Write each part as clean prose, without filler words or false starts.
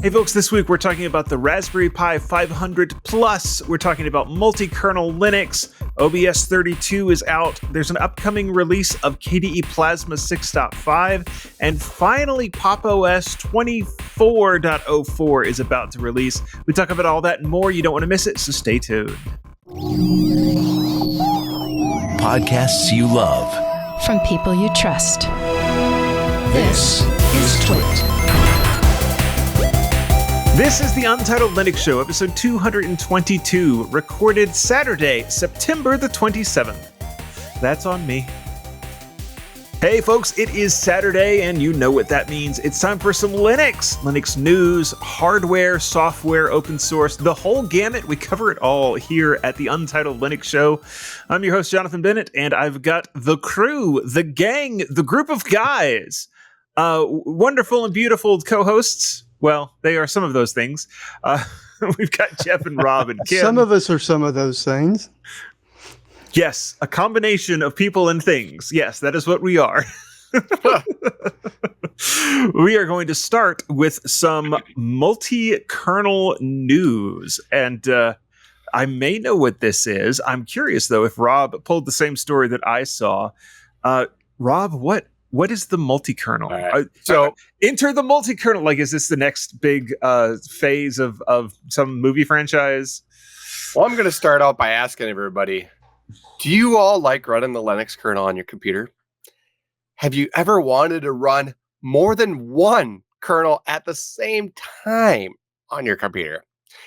Hey folks, this week we're talking about the Raspberry Pi 500 Plus. We're talking about multi-kernel Linux. OBS 32 is out. There's an upcoming release of KDE Plasma 6.5. And finally, Pop! OS 24.04 is about to release. We talk about all that and more. You don't want to miss it, so stay tuned. Podcasts you love. From people you trust. This is TWiT. This is the Untitled Linux Show, episode 222, recorded Saturday, September the 27th. That's on me. Hey folks, it is Saturday, and you know what that means. It's time for some Linux. Linux news, hardware, software, open source, the whole gamut. We cover it all here at the Untitled Linux Show. I'm your host, Jonathan Bennett, and I've got the crew, the gang, the group of guys, wonderful and beautiful co-hosts. Well, they are some of those things. We've got Jeff and Rob and Kim. Some of us are some of those things. Yes, a combination of people and things. Yes, that is what we are. We are going to start with some multi-kernel news. And I may know what this is. I'm curious, though, if Rob pulled the same story that I saw. Rob, what is the multi-kernel? Right. So enter the multi-kernel. Like, is this the next big phase of some movie franchise? Well, I'm going to start out by asking everybody, do you all like running the Linux kernel on your computer? Have you ever wanted to run more than one kernel at the same time on your computer?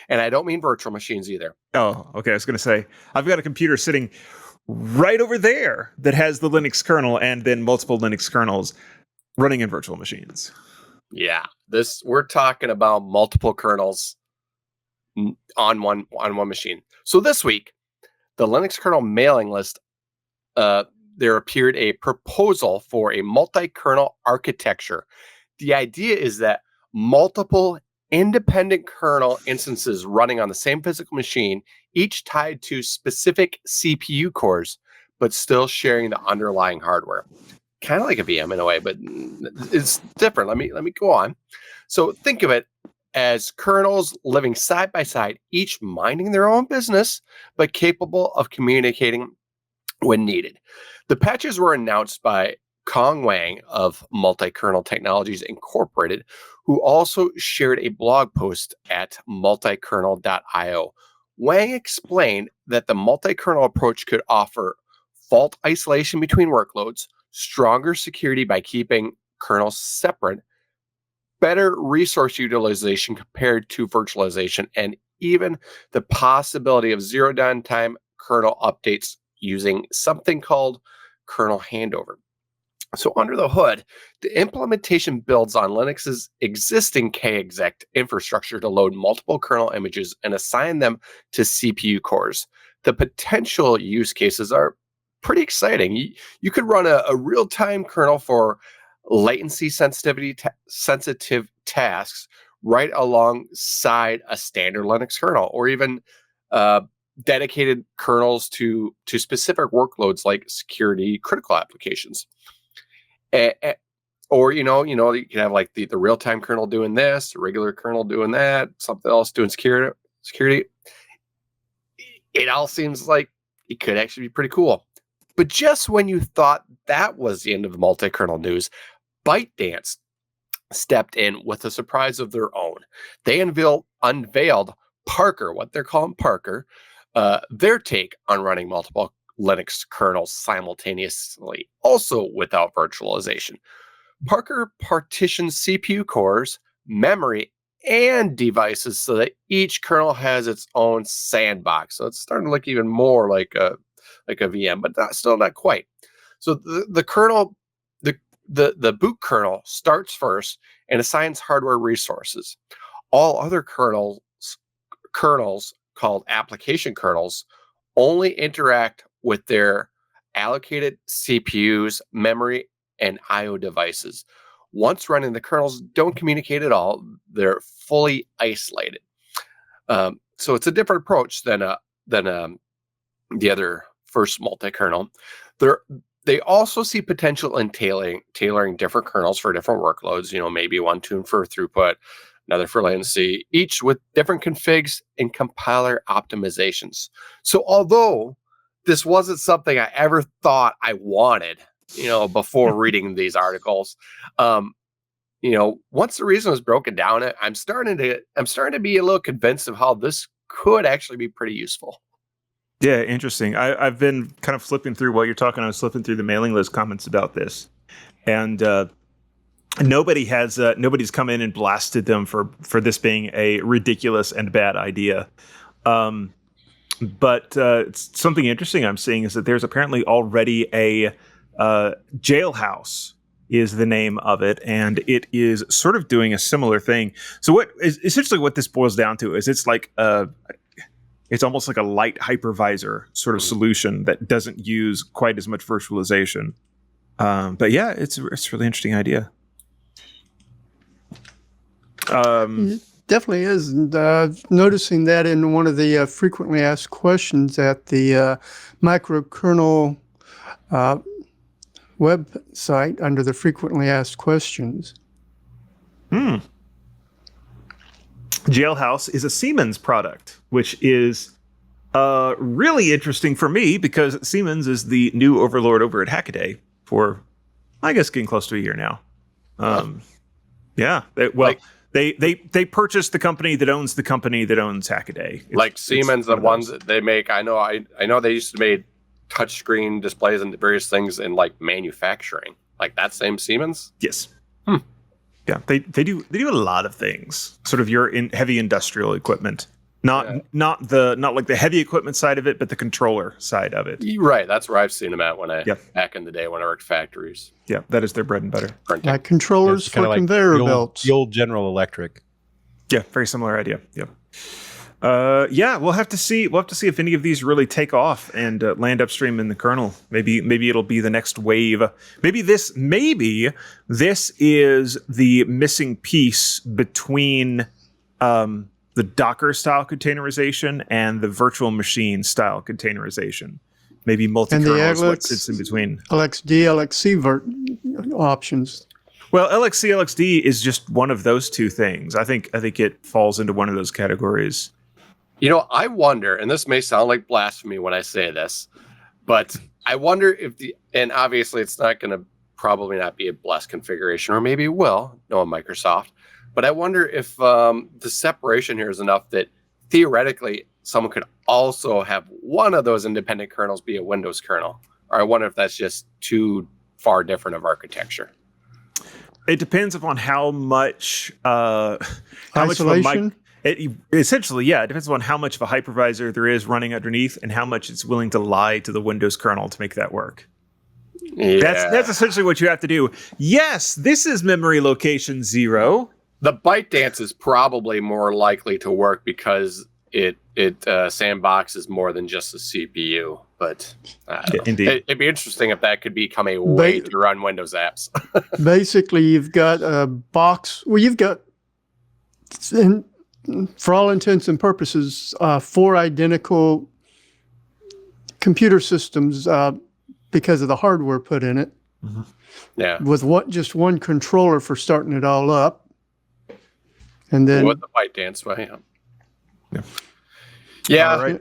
And I don't mean virtual machines either. Oh, okay. I was going to say, I've got a computer sitting right over there that has the Linux kernel and then multiple Linux kernels running in virtual machines. Yeah, we're talking about multiple kernels on one machine. So this week, the Linux kernel mailing list, there appeared a proposal for a multi-kernel architecture. The idea is that multiple independent kernel instances running on the same physical machine, each tied to specific CPU cores, but still sharing the underlying hardware. Kind of like a VM in a way, but it's different. Let me go on. So think of it as kernels living side by side, each minding their own business, but capable of communicating when needed. The patches were announced by Kong Wang of Multi-Kernel Technologies Incorporated, who also shared a blog post at multikernel.io. Wang explained that the multi-kernel approach could offer fault isolation between workloads, stronger security by keeping kernels separate, better resource utilization compared to virtualization, and even the possibility of zero downtime kernel updates using something called kernel handover. So under the hood, the implementation builds on Linux's existing kexec infrastructure to load multiple kernel images and assign them to CPU cores. The potential use cases are pretty exciting. You could run a real-time kernel for latency sensitive tasks right alongside a standard Linux kernel, or even dedicated kernels to specific workloads like security critical applications. Or you can have like the real-time kernel doing this, the regular kernel doing that, something else doing security. It all seems like it could actually be pretty cool. But just when you thought that was the end of the multi-kernel news, ByteDance stepped in with a surprise of their own. They unveiled Parker, what they're calling Parker, their take on running multiple Linux kernels simultaneously, also without virtualization. Parker partitions CPU cores, memory, and devices so that each kernel has its own sandbox. So it's starting to look even more like a VM, but still not quite. So the kernel, the boot kernel starts first and assigns hardware resources. All other kernels called application kernels only interact with their allocated CPUs, memory, and I/O devices. Once running, the kernels don't communicate at all. They're fully isolated. So it's a different approach than the other first multi-kernel. They also see potential in tailoring different kernels for different workloads. Maybe one tuned for throughput, another for latency, each with different configs and compiler optimizations. So although this wasn't something I ever thought I wanted, before reading these articles, once the reason was broken down, I'm starting to be a little convinced of how this could actually be pretty useful. Yeah, interesting. I've been kind of flipping through while you're talking. I was flipping through the mailing list comments about this, and nobody's come in and blasted them for this being a ridiculous and bad idea. But something interesting I'm seeing is that there's apparently already a Jailhouse is the name of it, and it is sort of doing a similar thing. So essentially what this boils down to is it's like it's almost like a light hypervisor sort of solution that doesn't use quite as much virtualization. But yeah, it's a really interesting idea. Definitely is. And noticing that in one of the frequently asked questions at the microkernel website under the frequently asked questions. Jailhouse is a Siemens product, which is really interesting for me because Siemens is the new overlord over at Hackaday for, I guess, getting close to a year now. Yeah. They purchased the company that owns the company that owns Hackaday. Like Siemens, the ones that they make. I know they used to make touchscreen displays and various things in like manufacturing. Like that same Siemens? Yes. Yeah, they do a lot of things. Sort of your heavy industrial equipment. Not like the heavy equipment side of it, but the controller side of it. Right, that's where I've seen them at back in the day when I worked factories. Yeah, that is their bread and butter. Like controllers for conveyor belts. The old General Electric. Yeah, very similar idea. Yeah. We'll have to see. We'll have to see if any of these really take off and land upstream in the kernel. Maybe it'll be the next wave. Maybe this is the missing piece between the Docker style containerization and the virtual machine style containerization. Maybe multi-kernel is what sits in between. LXD, LXC options. Well, LXC, LXD is just one of those two things. I think it falls into one of those categories. I wonder, and this may sound like blasphemy when I say this, but I wonder if and obviously it's not going to probably not be a blessed configuration, or maybe it will, knowing Microsoft, but I wonder if the separation here is enough that theoretically someone could also have one of those independent kernels be a Windows kernel. Or I wonder if that's just too far different of architecture. It depends upon how much isolation. Essentially, it depends on how much of a hypervisor there is running underneath and how much it's willing to lie to the Windows kernel to make that work. Yeah. That's essentially what you have to do. Yes, this is memory location 0. The ByteDance is probably more likely to work because it sandboxes more than just the CPU. But indeed, it'd be interesting if that could become a way to run Windows apps. Basically, you've got a box. Well, you've got, for all intents and purposes, 4 identical computer systems because of the hardware put in it. Mm-hmm. Yeah. With just one controller for starting it all up. And then with the ByteDance way. Yeah. All right.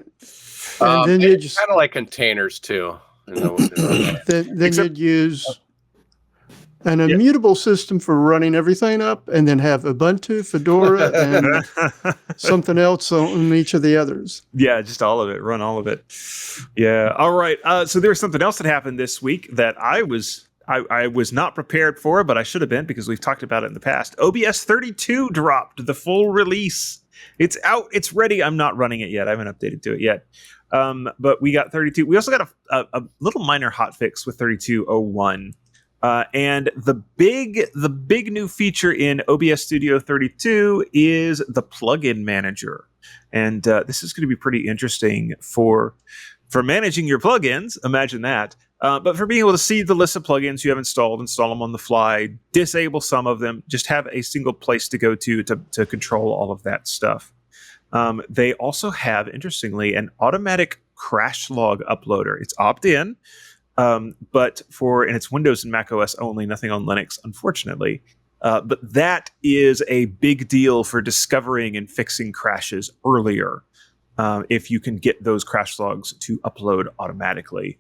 And then it's kind of like containers too. Then you'd use an immutable system for running everything up, and then have Ubuntu, Fedora, and something else on each of the others. Yeah, just all of it. Run all of it. Yeah. All right. So there was something else that happened this week that I was not prepared for, but I should have been because we've talked about it in the past. OBS 32 dropped the full release. It's out. It's ready. I'm not running it yet. I haven't updated to it yet. But we got 32. We also got a little minor hotfix with 32.01. And the big new feature in OBS Studio 32 is the plugin manager. And this is going to be pretty interesting for managing your plugins. Imagine that. But for being able to see the list of plugins you have installed, install them on the fly, disable some of them, just have a single place to go to control all of that stuff. They also have, interestingly, an automatic crash log uploader. It's opt-in, but and it's Windows and Mac OS only, nothing on Linux, unfortunately. But that is a big deal for discovering and fixing crashes earlier, if you can get those crash logs to upload automatically.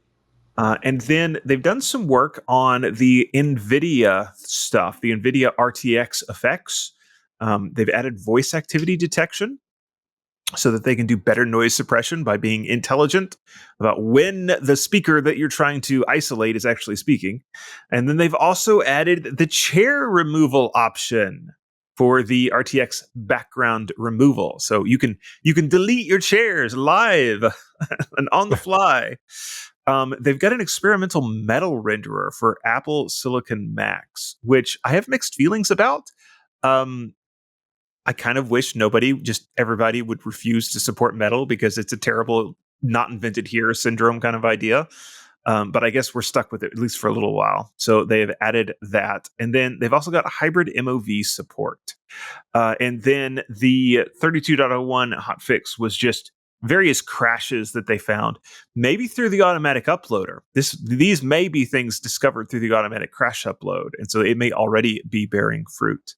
And then they've done some work on the NVIDIA stuff, the NVIDIA RTX effects. They've added voice activity detection so that they can do better noise suppression by being intelligent about when the speaker that you're trying to isolate is actually speaking. And then they've also added the chair removal option for the RTX background removal. So you can delete your chairs live and on the fly. They've got an experimental metal renderer for Apple Silicon Macs, which I have mixed feelings about. I kind of wish everybody would refuse to support metal because it's a terrible not invented here syndrome kind of idea. But I guess we're stuck with it, at least for a little while. So they have added that. And then they've also got hybrid MOV support. And then the 32.01 hotfix was just various crashes that they found, maybe through the automatic uploader. These may be things discovered through the automatic crash upload. And so it may already be bearing fruit.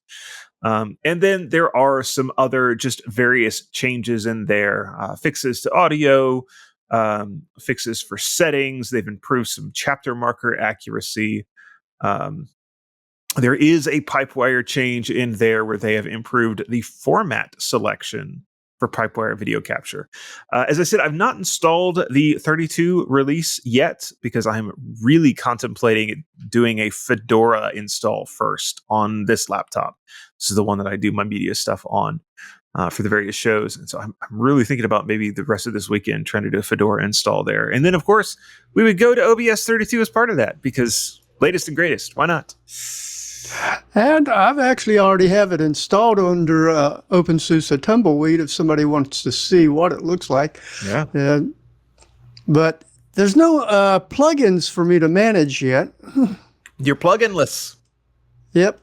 And then there are some other just various changes in there, fixes to audio, fixes for settings. They've improved some chapter marker accuracy. There is a Pipewire change in there where they have improved the format selection for Pipewire video capture. As I said, I've not installed the 32 release yet because I'm really contemplating doing a Fedora install first on this laptop. This is the one that I do my media stuff on for the various shows. And so I'm really thinking about maybe the rest of this weekend trying to do a Fedora install there. And then, of course, we would go to OBS 32 as part of that because latest and greatest. Why not? And I've actually already have it installed under OpenSUSE Tumbleweed if somebody wants to see what it looks like. Yeah. But there's no plugins for me to manage yet. You're plugin-less. Yep.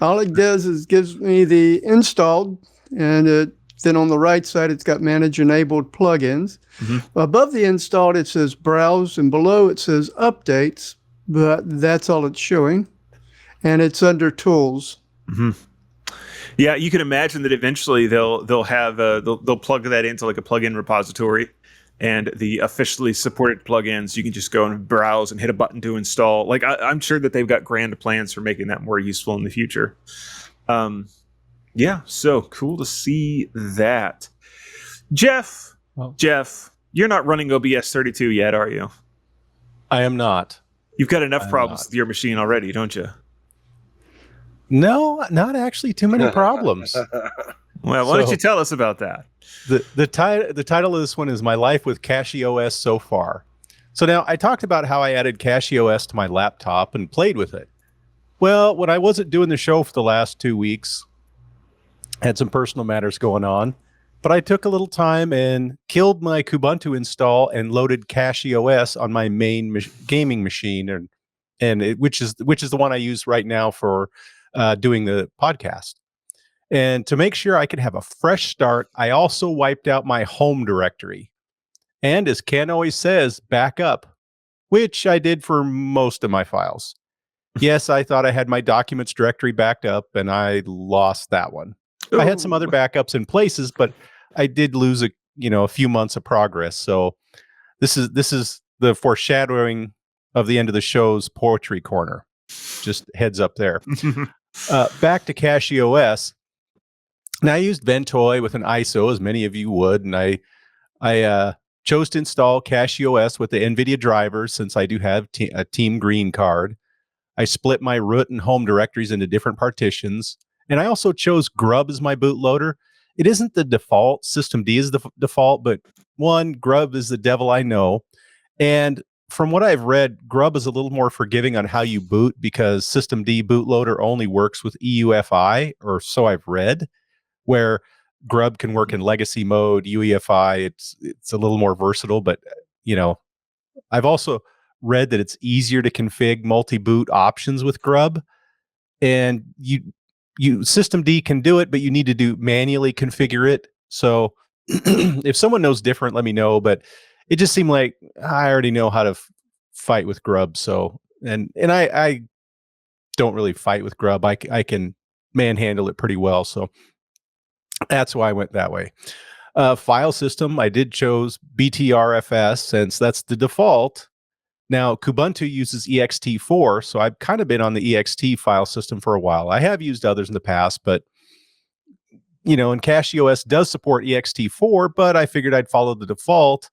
All it does is gives me the installed, and then on the right side, it's got manage enabled plugins. Mm-hmm. Above the installed, it says browse, and below it says updates. But that's all it's showing, and it's under tools. Mm-hmm. Yeah, you can imagine that eventually they'll have they'll plug that into like a plugin repository, and the officially supported plugins you can just go and browse and hit a button to install. Like I'm sure that they've got grand plans for making that more useful in the future. Yeah, so cool to see that. Jeff, you're not running OBS 32 yet, are you? I am not. You've got enough problems with your machine already, don't you? No, not actually too many problems. Well, why don't you tell us about that? The title of this one is My Life with CachyOS So Far. So now I talked about how I added CachyOS to my laptop and played with it. Well, when I wasn't doing the show for the last 2 weeks, I had some personal matters going on, but I took a little time and killed my Ubuntu install and loaded CachyOS on my main gaming machine, which is the one I use right now for doing the podcast. And to make sure I could have a fresh start, I also wiped out my home directory. And as Ken always says, back up, which I did for most of my files. Yes, I thought I had my documents directory backed up, and I lost that one. Ooh. I had some other backups in places, but I did lose a few months of progress. So this is the foreshadowing of the end of the show's poetry corner. Just heads up there. Back to CachyOS. Now I used Ventoy with an ISO, as many of you would, and I chose to install CachyOS with the NVIDIA drivers since I do have a Team Green card. I split my root and home directories into different partitions, and I also chose Grub as my bootloader. It isn't the default. Systemd is the default, but Grub is the devil I know. And from what I've read, Grub is a little more forgiving on how you boot because Systemd bootloader only works with EUFI, or so I've read, where Grub can work in legacy mode, UEFI. It's a little more versatile, but I've also read that it's easier to config multi-boot options with Grub, and Systemd can do it, but you need to manually configure it. So if someone knows different, let me know. But it just seemed like I already know how to fight with Grub. So and I don't really fight with grub. I can manhandle it pretty well. So that's why I went that way. File system, I did chose BTRFS since that's the default. Now, Kubuntu uses ext4, so I've kind of been on the ext file system for a while. I have used others in the past, but and CachyOS does support ext4, but I figured I'd follow the default,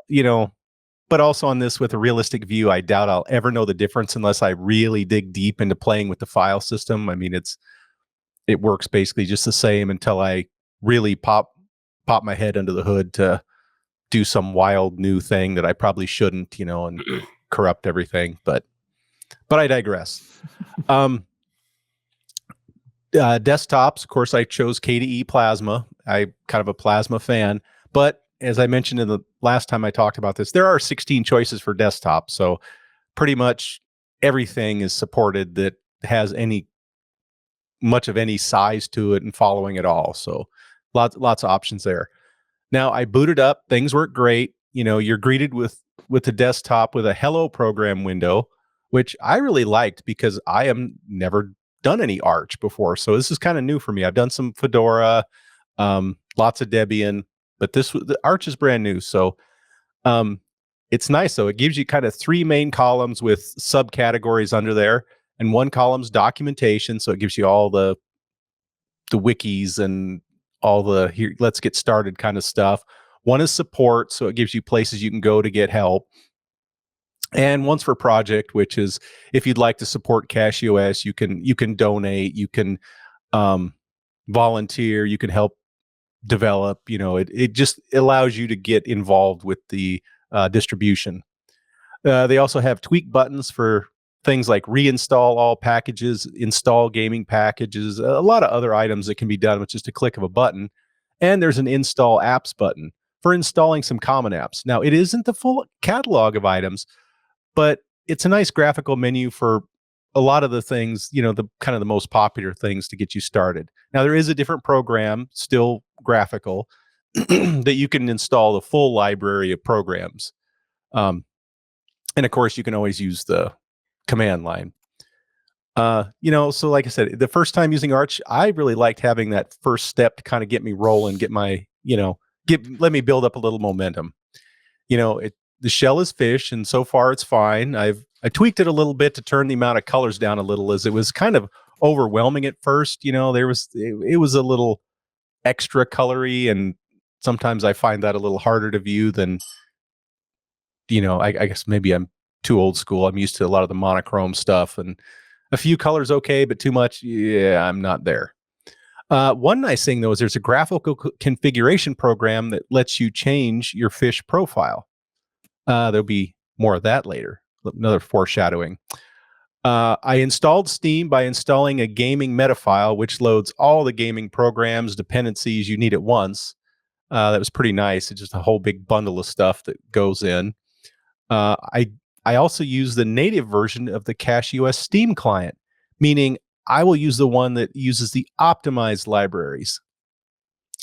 but also on this with a realistic view, I doubt I'll ever know the difference unless I really dig deep into playing with the file system. I mean, it works basically just the same until I really pop my head under the hood to do some wild new thing that I probably shouldn't, and corrupt everything. But I digress. Desktops, of course, I chose KDE Plasma. I'm kind of a Plasma fan, but as I mentioned in the last time I talked about this, there are 16 choices for desktop. So pretty much everything is supported that has much of any size to it and following it all. So lots of options there. Now I booted up, things work great. You're greeted with the desktop with a hello program window, which I really liked because I have never done any Arch before. So this is kind of new for me. I've done some Fedora, lots of Debian, but the Arch is brand new. So it's nice though. It gives you kind of 3 main columns with subcategories under there, and one column's documentation. So it gives you all the wikis and all the here, let's get started kind of stuff. One is support. So it gives you places you can go to get help. And one's for project, which is if you'd like to support CachyOS, you can donate, you can volunteer, you can help develop. It just allows you to get involved with the distribution. They also have tweak buttons for things like reinstall all packages, install gaming packages, a lot of other items that can be done with just a click of a button. And there's an install apps button for installing some common apps. Now, it isn't the full catalog of items, but it's a nice graphical menu for a lot of the things, the kind of the most popular things to get you started. Now, there is a different program, still graphical, that you can install the full library of programs. And of course, you can always use the command line. So like I said, the first time using Arch, I really liked having that first step to kind of get me rolling, get my, let me build up a little momentum. The shell is fish, and so far it's fine. I tweaked it a little bit to turn the amount of colors down a little, as it was kind of overwhelming at first. It was a little extra colory, and sometimes I find that a little harder to view than, I guess maybe I'm too old school. I'm used to a lot of the monochrome stuff, and a few colors okay, but too much, yeah, I'm not there. One nice thing though is there's a graphical configuration program that lets you change your fish profile. There'll be more of that later. Another foreshadowing. I installed Steam by installing a gaming meta file, which loads all the gaming programs, dependencies you need at once. That was pretty nice. It's just a whole big bundle of stuff that goes in. I also use the native version of the CachyOS Steam client, meaning I will use the one that uses the optimized libraries.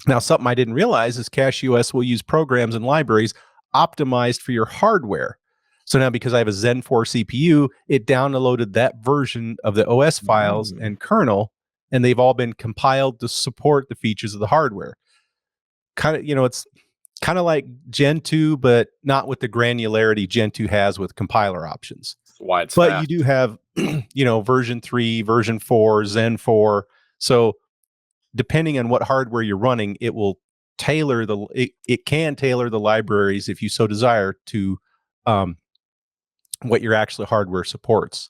Now, something I didn't realize is CachyOS will use programs and libraries optimized for your hardware. So now, because I have a Zen 4 CPU, it downloaded that version of the OS files and kernel, and they've all been compiled to support the features of the hardware. Kind of, it's kind of like Gen 2, but not with the granularity Gen 2 has with compiler options. Why it's but fast. You do have, version 3, version 4, Zen 4. So depending on what hardware you're running, it will tailor it can tailor the libraries if you so desire to what your actual hardware supports.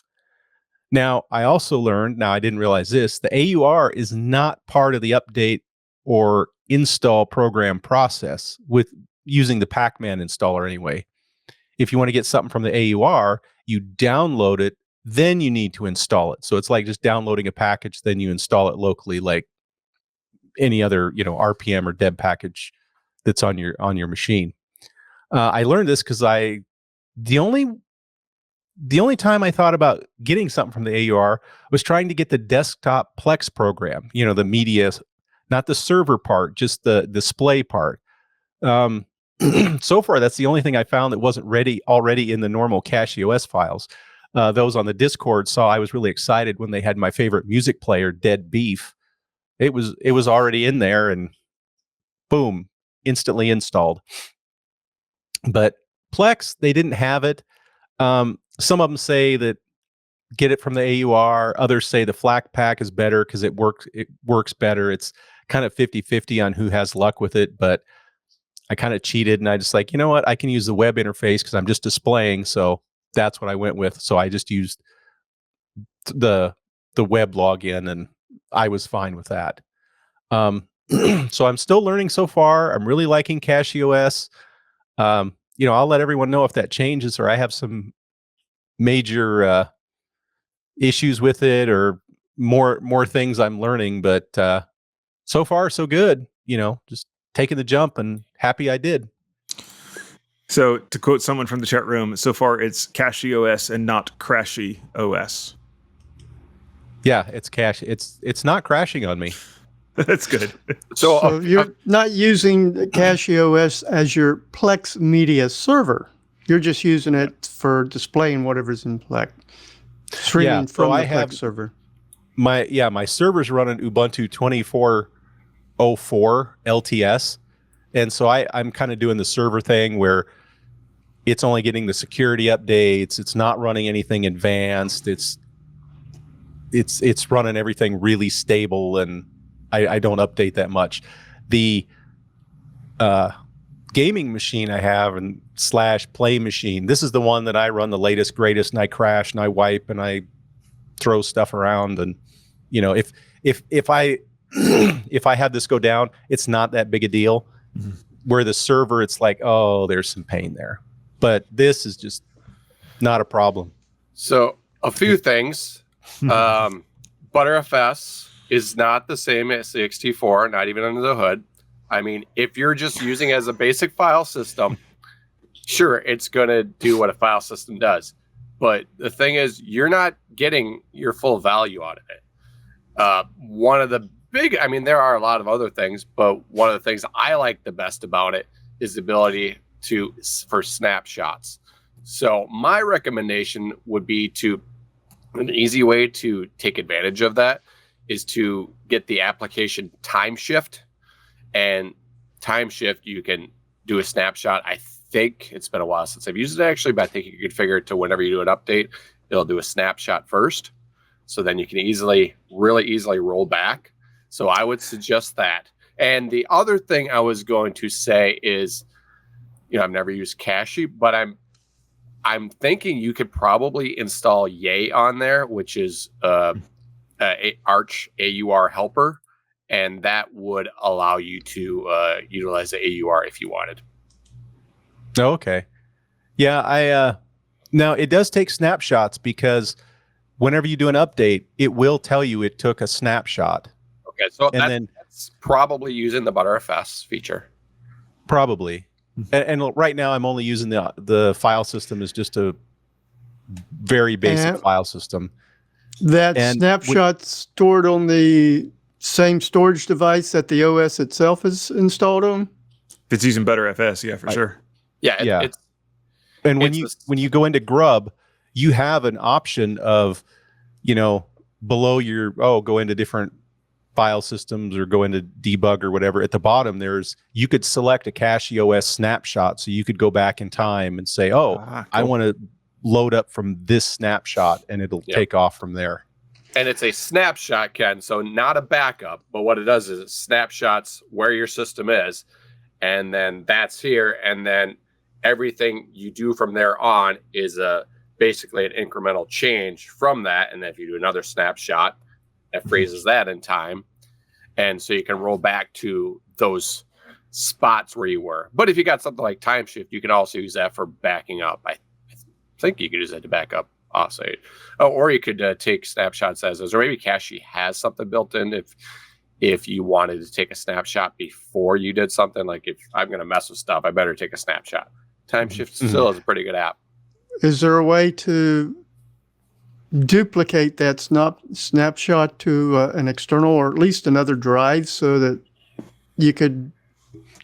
Now, I also learned, I didn't realize this, the AUR is not part of the update or install program process with using the Pacman installer anyway. If you want to get something from the AUR, you download it, then you need to install it. So it's like just downloading a package, then you install it locally like any other, RPM or deb package that's on your machine. I learned this because the only time I thought about getting something from the AUR was trying to get the desktop Plex program, the media, not the server part, just the display part. So far, that's the only thing I found that wasn't already in the normal CachyOS files. those on the Discord saw I was really excited when they had my favorite music player, Dead Beef. It was already in there, and boom, instantly installed. But Plex, they didn't have it. Some of them say that get it from the AUR. Others say the FLAC pack is better because it works better. It's kind of 50-50 on who has luck with it, but I kind of cheated, and I just like, you know what? I can use the web interface because I'm just displaying, so that's what I went with. So I just used the web login, and I was fine with that. So I'm still learning so far. I'm really liking CachyOS. I'll let everyone know if that changes or I have some major issues with it or more things I'm learning. But so far, so good. Just taking the jump and happy I did. So to quote someone from the chat room, so far it's CachyOS and not CrashyOS. Yeah, it's cache. It's not crashing on me. That's good. So you're not using CachyOS as your Plex media server. You're just using it for displaying whatever's in Plex. Streaming from the Plex server. My server's running Ubuntu 24.04 LTS. And so I'm kind of doing the server thing where it's only getting the security updates. It's not running anything advanced. It's running everything really stable, and I don't update that much. The gaming machine I have and / play machine, this is the one that I run the latest, greatest, and I crash and I wipe and I throw stuff around. And if I if I had this go down, it's not that big a deal. Mm-hmm. Where the server, it's like, oh, there's some pain there. But this is just not a problem. So a few things. ButterFS is not the same as ext4, not even under the hood. I mean, if you're just using it as a basic file system, sure, it's going to do what a file system does. But the thing is, you're not getting your full value out of it. One of the there are a lot of other things, but one of the things I like the best about it is the ability for snapshots. So my recommendation would be an easy way to take advantage of that is to get the application time shift. And time shift, you can do a snapshot. I think it's been a while since I've used it actually, but I think you can configure it to whenever you do an update, it'll do a snapshot first. So then you can really easily roll back. So I would suggest that. And the other thing I was going to say is, I've never used Cachy, but I'm thinking you could probably install Yay on there, which is Arch AUR helper, and that would allow you to utilize the AUR if you wanted. Oh, okay. Yeah, now it does take snapshots because whenever you do an update, it will tell you it took a snapshot. Okay, so that's probably using the ButterFS feature. Probably. And right now I'm only using the file system as just a very basic file system. That snapshot stored on the same storage device that the OS itself is installed on? If it's using ButterFS, yeah, for sure. Yeah. And when you go into Grub, you have an option of, below go into different file systems or go into debug or whatever. At the bottom, you could select a CachyOS snapshot. So you could go back in time and say, cool. I want to load up from this snapshot, and it'll take off from there. And it's a snapshot, Ken, so not a backup. But what it does is it snapshots where your system is, and then that's here. And then everything you do from there on is basically an incremental change from that. And then if you do another snapshot, that freezes that in time. And so you can roll back to those spots where you were. But if you got something like time shift, you can also use that for backing up. I think you could use that to back up offsite. Or you could take snapshots as is. Or maybe Cachy has something built in if you wanted to take a snapshot before you did something. Like if I'm going to mess with stuff, I better take a snapshot. Time shift still is a pretty good app. Is there a way to duplicate that snapshot to an external or at least another drive so that you could,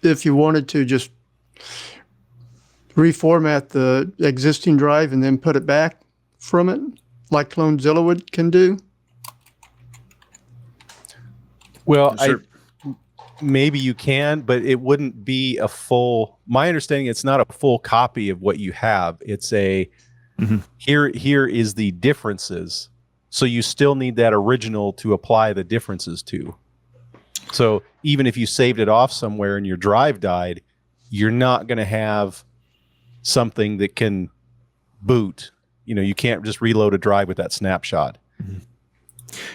if you wanted to, just reformat the existing drive and then put it back? from it, like CloneZilla can do? Well, Sure. maybe you can, but it wouldn't be a full. My understanding, it's not a full copy of what you have. It's a here is the differences. So you still need that original to apply the differences to. So even if you saved it off somewhere and your drive died, you're not going to have something that can boot. You can't just reload a drive with that snapshot.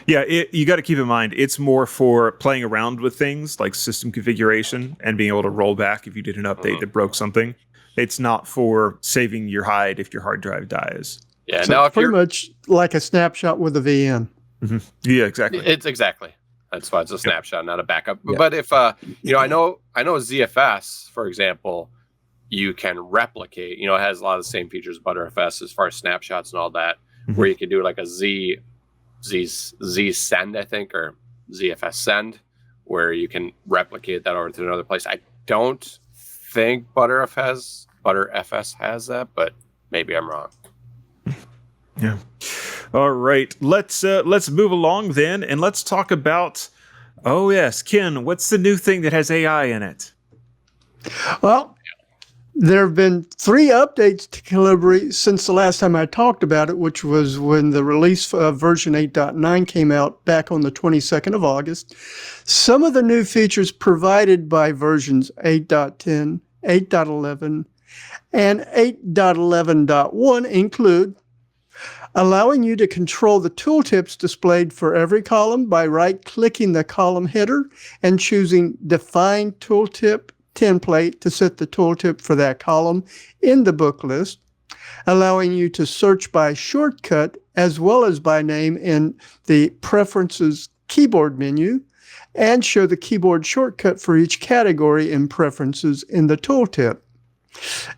Yeah, you got to keep in mind, it's more for playing around with things like system configuration and being able to roll back if you did an update that broke something. It's not for saving your hide if your hard drive dies. Yeah, So now it's if pretty you're much like a snapshot with a VM. Yeah, exactly. it's exactly that's why it's a snapshot, not a backup. Yeah. But if I know ZFS, for example, you can replicate. It has a lot of the same features as Btrfs as far as snapshots and all that, where you can do like a Z send, I think, or ZFS send, where you can replicate that over to another place. I don't think Btrfs has that, but maybe I'm wrong. Yeah. All right. Let's move along then, and let's talk about. Oh yes, Ken. What's the new thing that has AI in it? Well, there have been 3 updates to Calibri since the last time I talked about it, which was when the release of version 8.9 came out back on the 22nd of August. Some of the new features provided by versions 8.10, 8.11, and 8.11.1 include allowing you to control the tooltips displayed for every column by right-clicking the column header and choosing Define Tooltip Template to set the tooltip for that column in the book list, allowing you to search by shortcut as well as by name in the Preferences keyboard menu, and show the keyboard shortcut for each category in Preferences in the tooltip.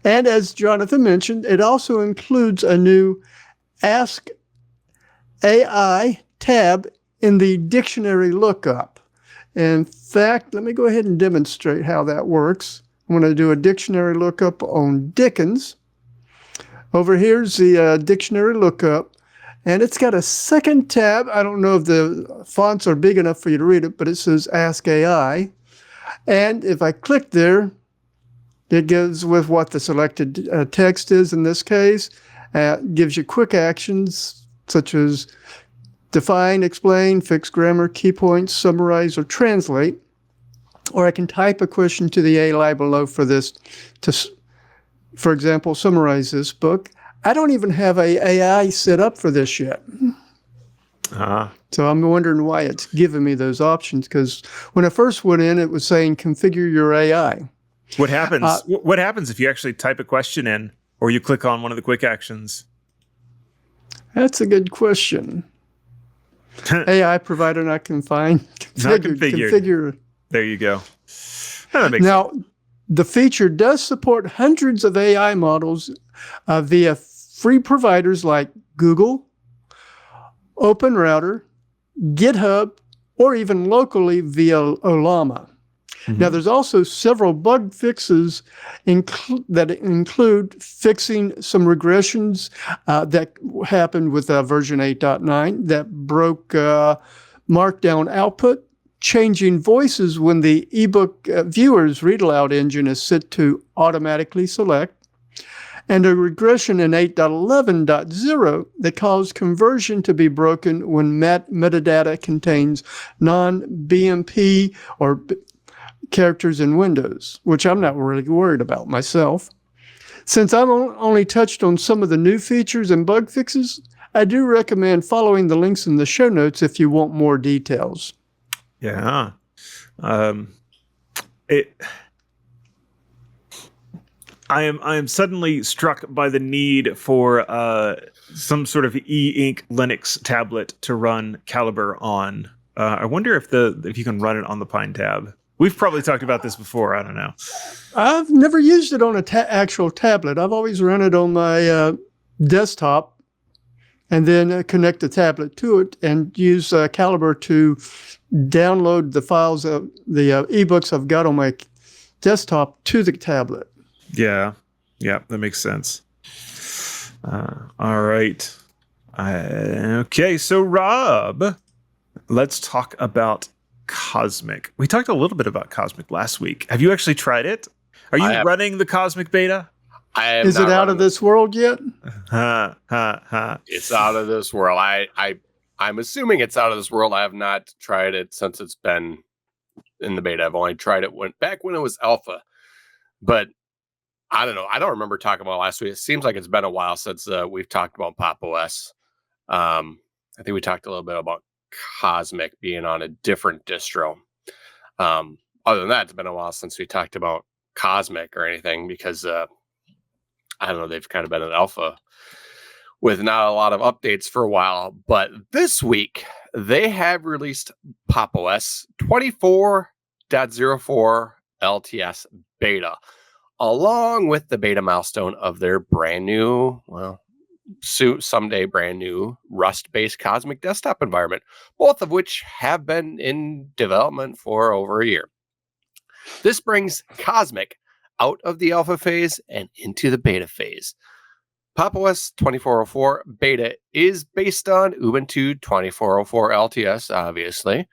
And as Jonathan mentioned, it also includes a new Ask AI tab in the dictionary lookup. In fact, let me go ahead and demonstrate how that works. I'm going to do a dictionary lookup on Dickens. Over here's the dictionary lookup, and it's got a second tab. I don't know if the fonts are big enough for you to read it, but it says Ask AI. And if I click there, it goes with what the selected text is in this case. Gives you quick actions such as define, explain, fix grammar, key points, summarize, or translate. Or I can type a question to the AI below for this to, for example, summarize this book. I don't even have a AI set up for this yet. So I'm wondering why it's giving me those options, because when I first went in, it was saying configure your AI. What happens? What happens if you actually type a question in, or you click on one of the quick actions? That's a good question. AI provider not confined. Not configured. Configure. There you go. That makes Now, the feature does support hundreds of AI models via free providers like Google, OpenRouter, GitHub, or even locally via Olama. Now, there's also several bug fixes that include fixing some regressions that happened with version 8.9 that broke Markdown output, changing voices when the ebook viewer's read aloud engine is set to automatically select, and a regression in 8.11.0 that caused conversion to be broken when metadata contains non-BMP or characters in Windows, which I'm not really worried about myself. Since I've only touched on some of the new features and bug fixes, I do recommend following the links in the show notes if you want more details. Yeah. I am suddenly struck by the need for some sort of e-ink Linux tablet to run Calibre on. I wonder if you can run it on the Pine tab. We've probably talked about this before. I don't know. I've never used it on an actual tablet. I've always run it on my desktop and then connect the tablet to it and use Calibre to download the files of the ebooks I've got on my desktop to the tablet. Yeah, that makes sense. All right. Okay, so Rob, let's talk about Cosmic. We talked a little bit about Cosmic last week. Have you actually tried it? Are you running the Cosmic beta? Is it out of this world yet? It's out of this world. I'm assuming it's out of this world. I have not tried it since it's been in the beta. I've only tried it back when it was alpha. But I don't know. I don't remember talking about it last week. It seems like it's been a while since we've talked about Pop! OS. I think we talked a little bit about Cosmic being on a different distro. Other than that, it's been a while since we talked about Cosmic or anything because I don't know, they've kind of been an alpha with not a lot of updates for a while. But this week, they have released Pop! OS 24.04 LTS beta, along with the beta milestone of their brand new, someday brand new Rust-based Cosmic desktop environment, both of which have been in development for over a year. This brings Cosmic out of the alpha phase and into the beta phase. Pop! OS 24.04 beta is based on Ubuntu 24.04 LTS, obviously,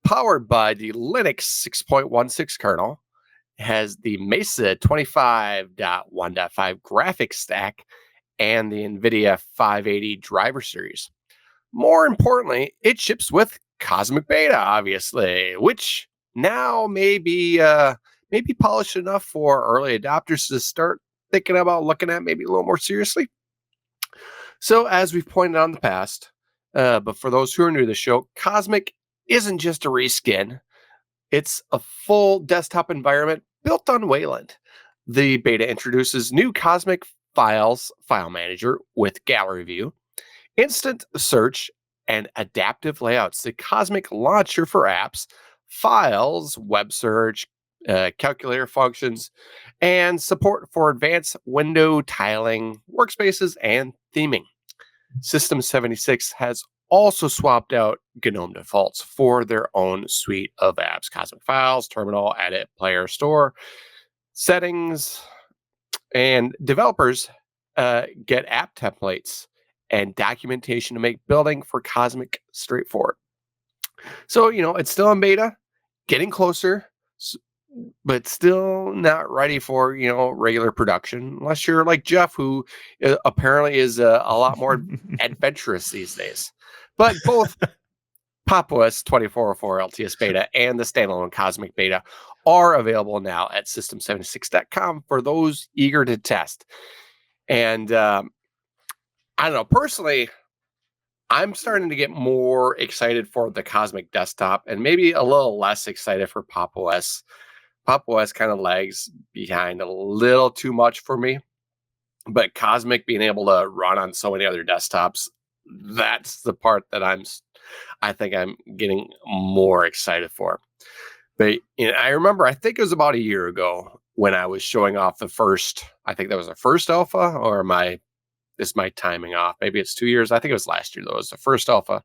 powered by the Linux 6.16 kernel, has the Mesa 25.1.5 graphics stack, and the NVIDIA 580 driver series. More importantly, it ships with Cosmic Beta, obviously, which now may be polished enough for early adopters to start thinking about looking at maybe a little more seriously. So, as we've pointed out in the past, but for those who are new to the show, Cosmic isn't just a reskin. It's a full desktop environment built on Wayland. The beta introduces new Cosmic Files file manager with gallery view, instant search, and adaptive layouts. The Cosmic launcher for apps, files, web search, calculator functions, and support for advanced window tiling, workspaces, and theming. System 76 has also swapped out GNOME defaults for their own suite of apps: Cosmic Files, Terminal, Edit, Player, Store, Settings, and developers get app templates and documentation to make building for Cosmic straightforward. So, it's still in beta, getting closer, but still not ready for, regular production, unless you're like Jeff, who apparently is a lot more adventurous these days. But both Pop! OS 24.04 LTS beta and the standalone Cosmic beta are available now at system76.com for those eager to test. And I don't know, personally, I'm starting to get more excited for the Cosmic desktop and maybe a little less excited for Pop! OS. Pop! OS kind of lags behind a little too much for me, but Cosmic being able to run on so many other desktops, that's the part that I think I'm getting more excited for. But I remember, I think it was about a year ago when I was showing off the first, I think that was the first alpha, or is my timing off? Maybe it's 2 years. I think it was last year, though. It was the first alpha.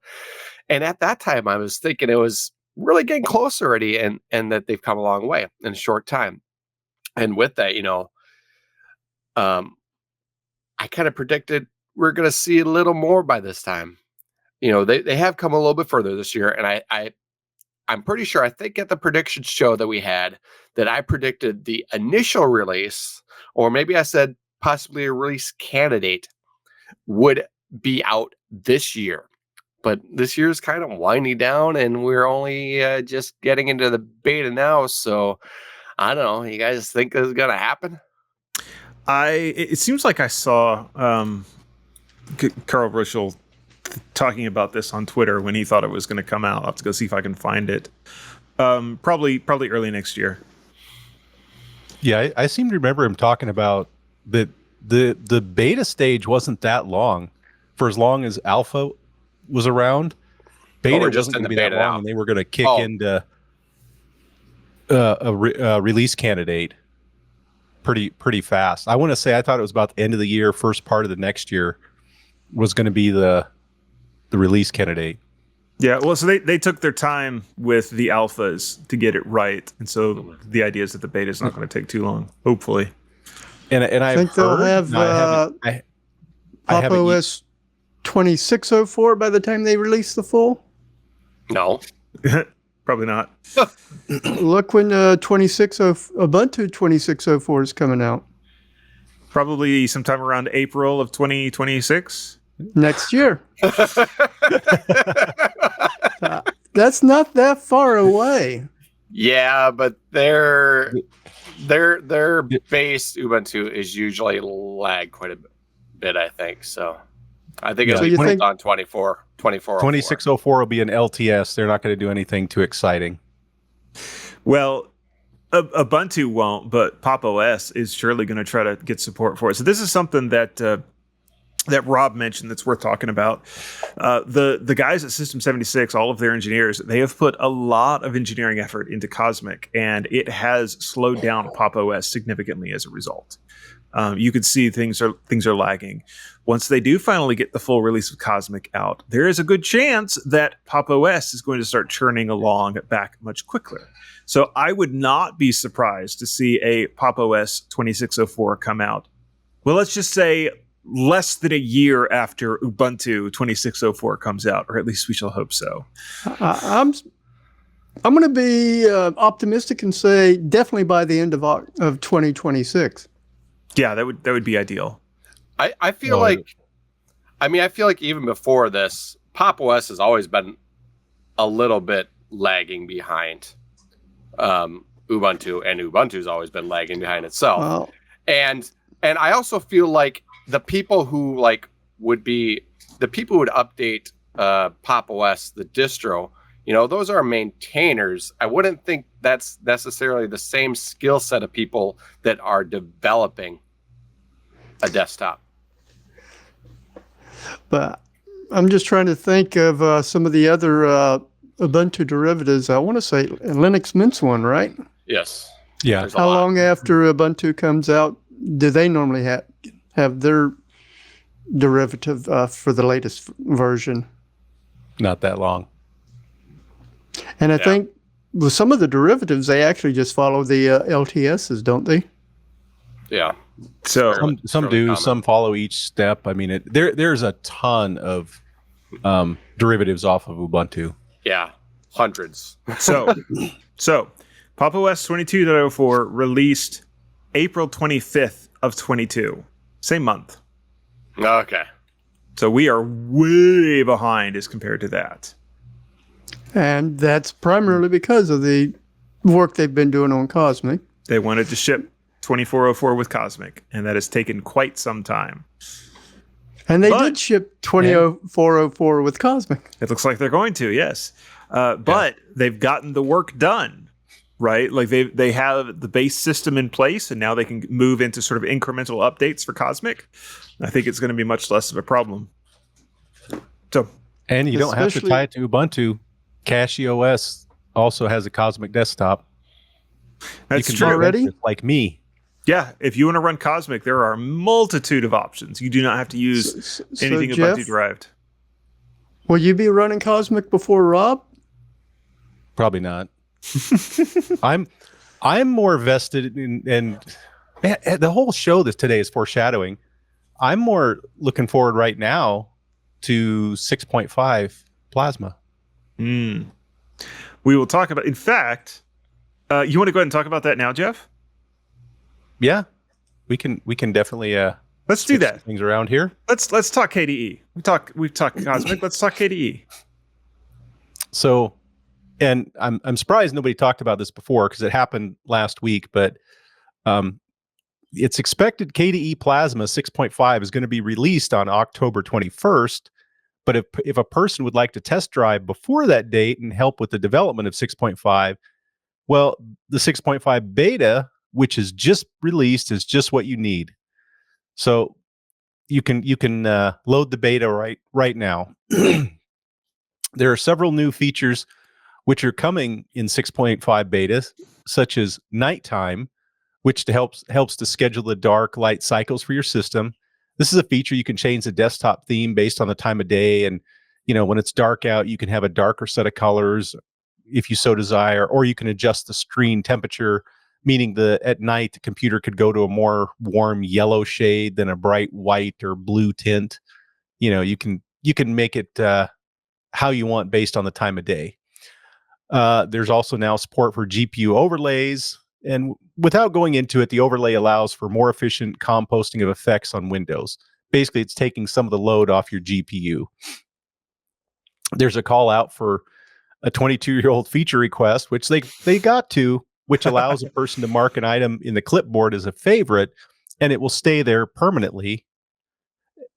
And at that time, I was thinking it was really getting close already, and that they've come a long way in a short time. And with that, I kind of predicted we're going to see a little more by this time. They have come a little bit further this year, and I'm pretty sure, I think at the prediction show that we had, that I predicted the initial release, or maybe I said possibly a release candidate, would be out this year. But this year's kind of winding down, and we're only just getting into the beta now. So I don't know. You guys think this is going to happen? It seems like I saw Carl Ruschel talking about this on Twitter when he thought it was going to come out. I'll have to go see if I can find it. Probably early next year. Yeah, I seem to remember him talking about that the beta stage wasn't that long. For as long as alpha was around, beta wasn't going to be that long, and they were going to kick into a release candidate pretty fast. I want to say I thought it was about the end of the year, first part of the next year was going to be the release candidate. Yeah, well, so they took their time with the alphas to get it right, and so the idea is that the beta is not going to take too long, hopefully. And I think they'll have Pop! OS 2604 by the time they release the full? No. Probably not. Look when Ubuntu 2604 is coming out Probably sometime around April of 2026. next year. That's not that far away. Yeah, but their base Ubuntu is usually lag quite a bit, I think. So I think it'll So be you put think- on 24. 2604 will be an LTS. They're not going to do anything too exciting. Well, Ubuntu won't, but Pop! OS is surely going to try to get support for it. So this is something that that Rob mentioned that's worth talking about. The guys at System 76, all of their engineers, they have put a lot of engineering effort into Cosmic, and it has slowed down Pop! OS significantly as a result. You could see things are lagging. Once they do finally get the full release of Cosmic out, there is a good chance that Pop! OS is going to start churning along back much quicker. So I would not be surprised to see a Pop! OS 2604 come out. Well, let's just say less than a year after Ubuntu 2604 comes out, or at least we shall hope so. I'm going to be optimistic and say definitely by the end of 2026. Yeah, that would be ideal. I feel like even before this, Pop! OS has always been a little bit lagging behind Ubuntu, and Ubuntu's always been lagging behind itself. Well, And I also feel like the people who would update Pop! OS, the distro, those are maintainers. I wouldn't think that's necessarily the same skill set of people that are developing a desktop. but I'm just trying to think of some of the other Ubuntu derivatives. I want to say Linux Mint's one, right? Yes. Yeah. There's a How lot. long after Ubuntu comes out do they normally have their derivative for the latest version? Not that long. And I Yeah. think with some of the derivatives, they actually just follow the LTSs, don't they? Yeah. So Some fairly do, common. some follow each step. I mean, there's a ton of derivatives off of Ubuntu. Yeah. Hundreds. So Pop! OS 22.04 released April 25th of 22, same month. Okay. So we are way behind as compared to that. And that's primarily because of the work they've been doing on Cosmic. They wanted to ship 2404 with Cosmic, and that has taken quite some time. And they But- did ship 2404 with Cosmic. It looks like they're going to, yes. But they've gotten the work done, right? Like they have the base system in place, and now they can move into sort of incremental updates for Cosmic. I think it's going to be much less of a problem. So And you don't have to Especially- tie it to Ubuntu. CachyOS also has a Cosmic desktop. that's you can true. do Already? it like me. Yeah, if you want to run Cosmic, there are a multitude of options. You do not have to use anything Jeff, Ubuntu derived. will you be running Cosmic before Rob? Probably not. I'm more vested in man, the whole show this today is foreshadowing. I'm more looking forward right now to 6.5 Plasma. We will talk about. In fact, you want to go ahead and talk about that now, Jeff? Yeah, we can definitely Let's do switch that. things around here. Let's talk KDE. We've talked Cosmic. Let's talk KDE. So, and I'm surprised nobody talked about this before because it happened last week, but it's expected KDE Plasma 6.5 is going to be released on October 21st. But if a person would like to test drive before that date and help with the development of 6.5, well, the 6.5 beta, which is just released, is just what you need. So you can load the beta right now. There are several new features which are coming in 6.5 beta, such as nighttime, which helps to schedule the dark light cycles for your system. This is a feature you can change the desktop theme based on the time of day, and when it's dark out, you can have a darker set of colors if you so desire, or you can adjust the screen temperature, meaning at night the computer could go to a more warm yellow shade than a bright white or blue tint. You can you can make it how you want based on the time of day. There's also now support for GPU overlays. And without going into it, the overlay allows for more efficient composting of effects on Windows. Basically, it's taking some of the load off your GPU. There's a call out for a 22-year-old feature request, which they got to, which allows a person to mark an item in the clipboard as a favorite, and it will stay there permanently.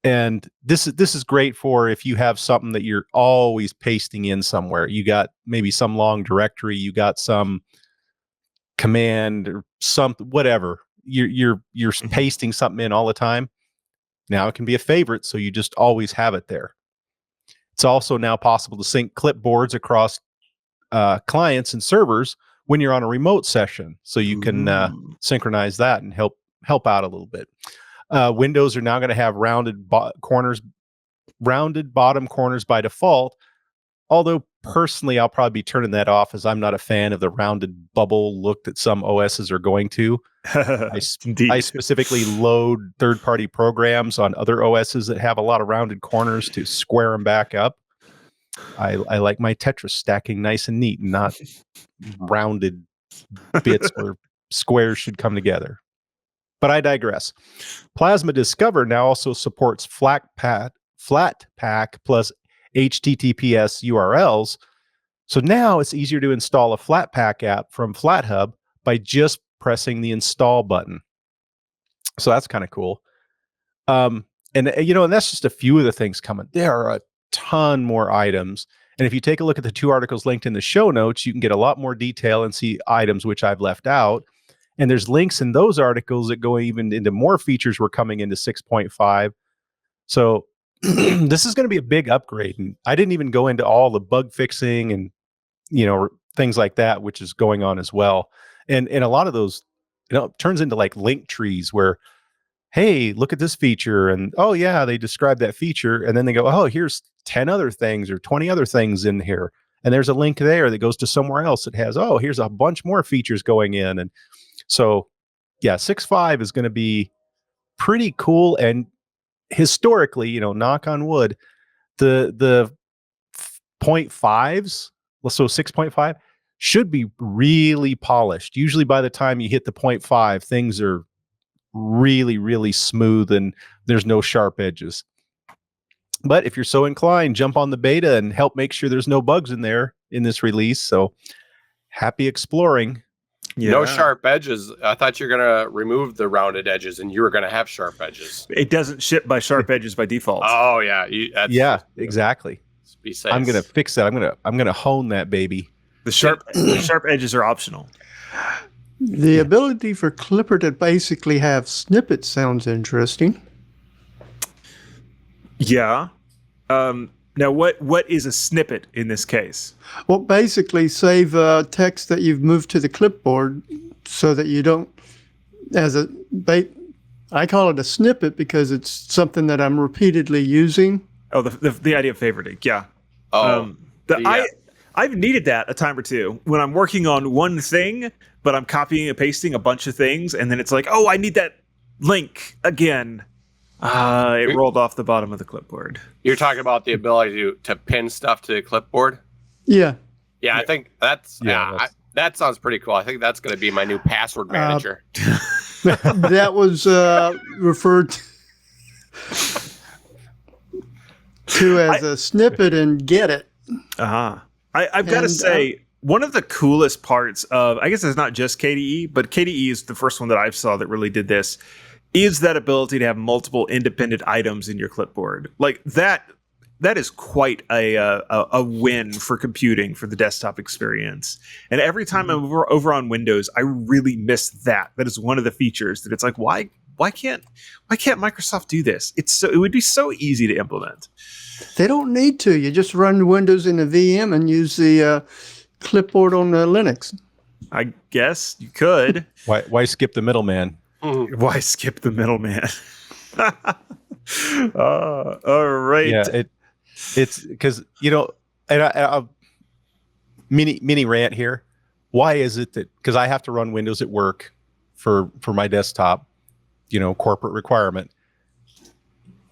And this is great for if you have something that you're always pasting in somewhere. You got maybe some long directory, you got some command or something, whatever. You're pasting something in all the time. Now it can be a favorite, so you just always have it there. It's also now possible to sync clipboards across clients and servers when you're on a remote session, so you can synchronize that and help out a little bit. Windows are now going to have rounded bottom corners by default. Although personally, I'll probably be turning that off, as I'm not a fan of the rounded bubble look that some OSs are going to. I specifically load third-party programs on other OSs that have a lot of rounded corners to square them back up. I like my Tetris stacking nice and neat, and not rounded bits where squares should come together. But I digress. Plasma Discover now also supports Flatpak plus HTTPS URLs. So now it's easier to install a Flatpak app from FlatHub by just pressing the install button. So that's kind of cool. And that's just a few of the things coming. There are a ton more items. And if you take a look at the 2 articles linked in the show notes, you can get a lot more detail and see items which I've left out. And there's links in those articles that go even into more features we're coming into 6.5. So this is going to be a big upgrade. And I didn't even go into all the bug fixing and, things like that, which is going on as well. And a lot of those, it turns into like link trees where, hey, look at this feature. And, oh, yeah, they describe that feature. And then they go, oh, here's 10 other things or 20 other things in here. And there's a link there that goes to somewhere else that has, oh, here's a bunch more features going in. And so, yeah, 6.5 is going to be pretty cool. And historically, knock on wood, the 0.5s, so 6.5, should be really polished. Usually by the time you hit the 0.5, things are really, really smooth and there's no sharp edges. But if you're so inclined, jump on the beta and help make sure there's no bugs in there in this release. So happy exploring. Yeah. No sharp edges. I thought you were going to remove the rounded edges and you were going to have sharp edges. It doesn't ship by sharp edges by default. Oh, yeah. Exactly. Be safe. I'm going to fix that. I'm going to hone that baby. The sharp edges are optional. The ability for Clipper to basically have snippets sounds interesting. Yeah. Now, what is a snippet in this case? Well, basically save text that you've moved to the clipboard so that you don't, I call it a snippet because it's something that I'm repeatedly using. Oh, the idea of favoriting, yeah. I've needed that a time or two when I'm working on one thing, but I'm copying and pasting a bunch of things, and then it's like, oh, I need that link again. It rolled off the bottom of the clipboard. You're talking about the ability to pin stuff to the clipboard? Yeah. Yeah, I think that sounds pretty cool. I think that's going to be my new password manager. That was referred to as a snippet and get it. Uh-huh. I've got to say, one of the coolest parts of, I guess it's not just KDE, but KDE is the first one that I saw that really did this, is that ability to have multiple independent items in your clipboard. Like that is quite a win for computing, for the desktop experience. And every time I'm over on Windows, I really miss that. That is one of the features that it's like, why can't Microsoft do this? It would be so easy to implement. They don't need to. You just run Windows in a VM and use the clipboard on Linux. I guess you could. Why skip the middleman? Why skip the middleman? All right. Yeah, it's because and I'll mini rant here. Why is it that, because I have to run Windows at work for my desktop, corporate requirement.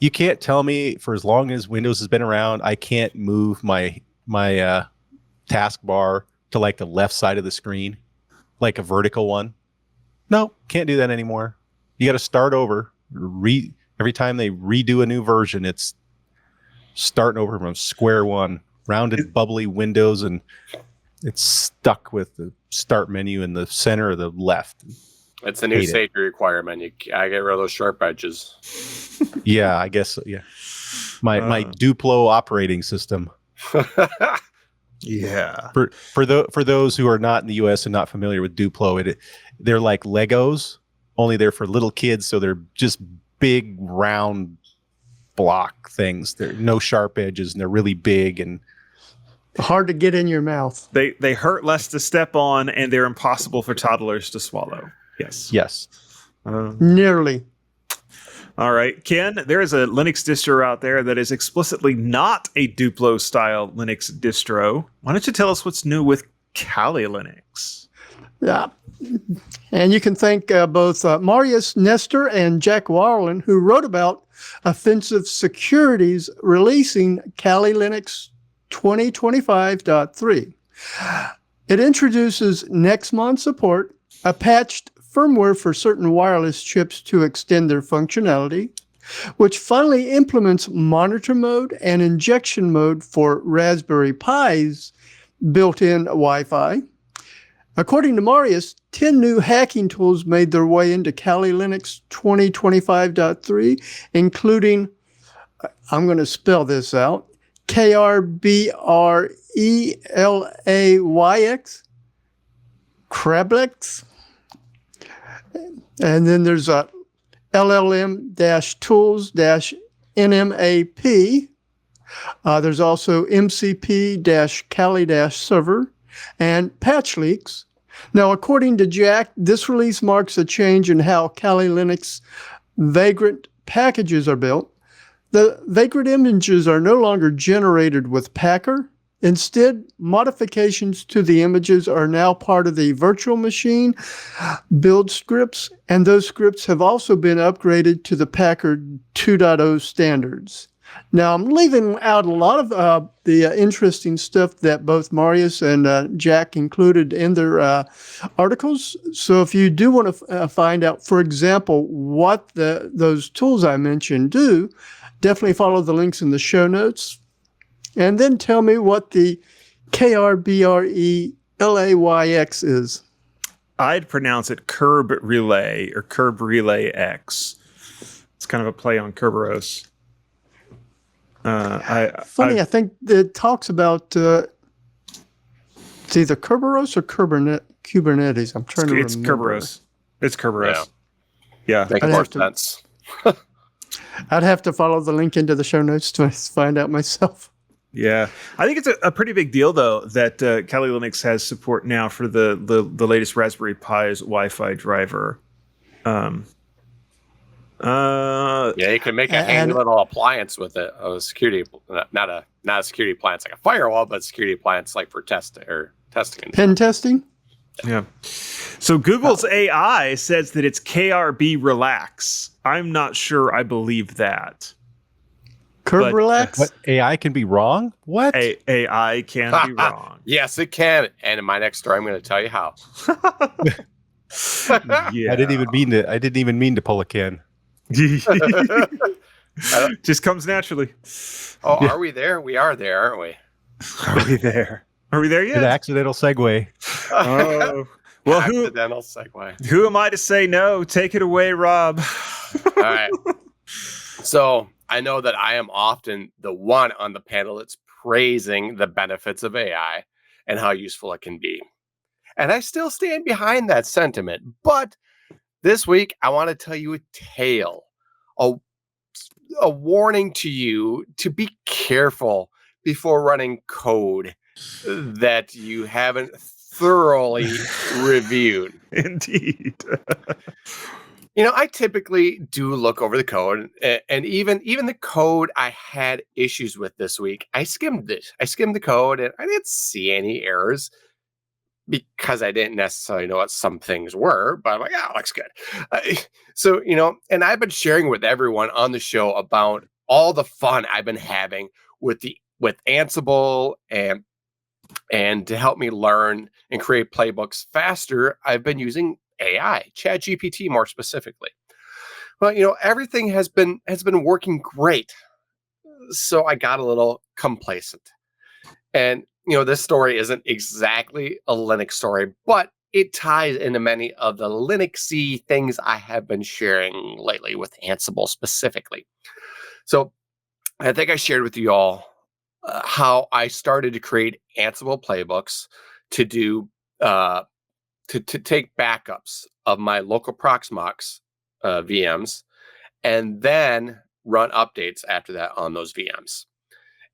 You can't tell me for as long as Windows has been around, I can't move my taskbar to like the left side of the screen, like a vertical one. No, can't do that anymore. You got to start over. Every time they redo a new version, it's starting over from square one. Rounded, bubbly windows, and it's stuck with the start menu in the center of the left. It's a new safety requirement. I get rid of those sharp edges. Yeah, I guess. Yeah, my Duplo operating system. Yeah. For those who are not in the U.S. and not familiar with Duplo, they're like Legos, only they're for little kids, so they're just big round block things. They're no sharp edges, and they're really big and hard to get in your mouth. They hurt less to step on, and they're impossible for toddlers to swallow. Yes. Nearly. All right, Ken, there is a Linux distro out there that is explicitly not a Duplo-style Linux distro. Why don't you tell us what's new with Kali Linux? Yeah. And you can thank both Marius Nestor and Jack Warland, who wrote about Offensive Securities releasing Kali Linux 2025.3. It introduces Nexmon support, a patched firmware for certain wireless chips to extend their functionality, which finally implements monitor mode and injection mode for Raspberry Pi's built-in Wi-Fi. According to Marius, 10 new hacking tools made their way into Kali Linux 2025.3, including, I'm going to spell this out, KRBRELAYX, Krablex. And then there's a LLM-tools-NMAP. There's also MCP-Kali-server and patch leaks. Now, according to Jack, this release marks a change in how Kali Linux Vagrant packages are built. The Vagrant images are no longer generated with Packer. Instead, modifications to the images are now part of the virtual machine build scripts, and those scripts have also been upgraded to the Packer 2.0 standards. Now, I'm leaving out a lot of the interesting stuff that both Marius and Jack included in their articles. So if you do want to find out, for example, what those tools I mentioned do, definitely follow the links in the show notes. And then tell me what the KRBRELAYX is. I'd pronounce it Curb Relay or Curb Relay X. It's kind of a play on Kerberos. I think it talks about it's either Kerberos or Kubernetes. I'm trying to remember. It's Kerberos. It's Kerberos. Yeah. Makes more sense. I'd have to follow the link into the show notes to find out myself. Yeah, I think it's a pretty big deal, though, that Kali Linux has support now for the latest Raspberry Pi's Wi-Fi driver. Yeah, you can make a handy little appliance with it. A security, not a security appliance like a firewall, but a security appliance like for testing. Pen testing. Yeah. So Google's AI says that it's KRB Relax. I'm not sure I believe that. Curb Relax? What, AI can be wrong? What? AI can be wrong. Yes, it can. And in my next story, I'm going to tell you how. Yeah. I didn't even mean to pull a Ken. Just comes naturally. Oh, yeah. Are we there? We are there, aren't we? Are we there? Are we there yet? An accidental segue. Oh. Well, accidental segue. Who am I to say no? Take it away, Rob. All right. So I know that I am often the one on the panel that's praising the benefits of AI and how useful it can be. And I still stand behind that sentiment. But this week, I want to tell you a tale, a warning to you to be careful before running code that you haven't thoroughly reviewed. Indeed. You know, I typically do look over the code, and even the code I had issues with this week, I skimmed it. I skimmed the code, and I didn't see any errors. because I didn't necessarily know what some things were, but I'm like, yeah, looks good. So, and I've been sharing with everyone on the show about all the fun I've been having with Ansible and to help me learn and create playbooks faster, I've been using AI, ChatGPT more specifically. Well, everything has been working great. So I got a little complacent. And, this story isn't exactly a Linux story, but it ties into many of the Linuxy things I have been sharing lately with Ansible specifically. So I think I shared with you all how I started to create Ansible playbooks to do to take backups of my local Proxmox VMs and then run updates after that on those VMs.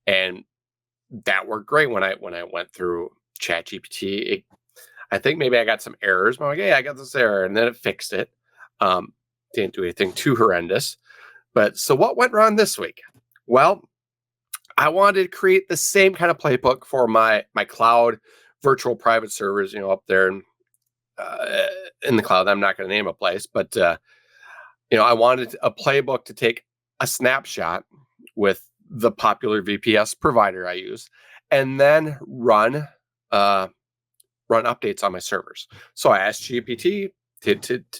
And that worked great when I went through ChatGPT. I think maybe I got some errors. But I'm like, hey, I got this error, and then it fixed it. Didn't do anything too horrendous. But so what went wrong this week? Well, I wanted to create the same kind of playbook for my cloud virtual private servers, up there in the cloud. I'm not going to name a place, but I wanted a playbook to take a snapshot with the popular VPS provider I use, and then run updates on my servers. So I asked GPT,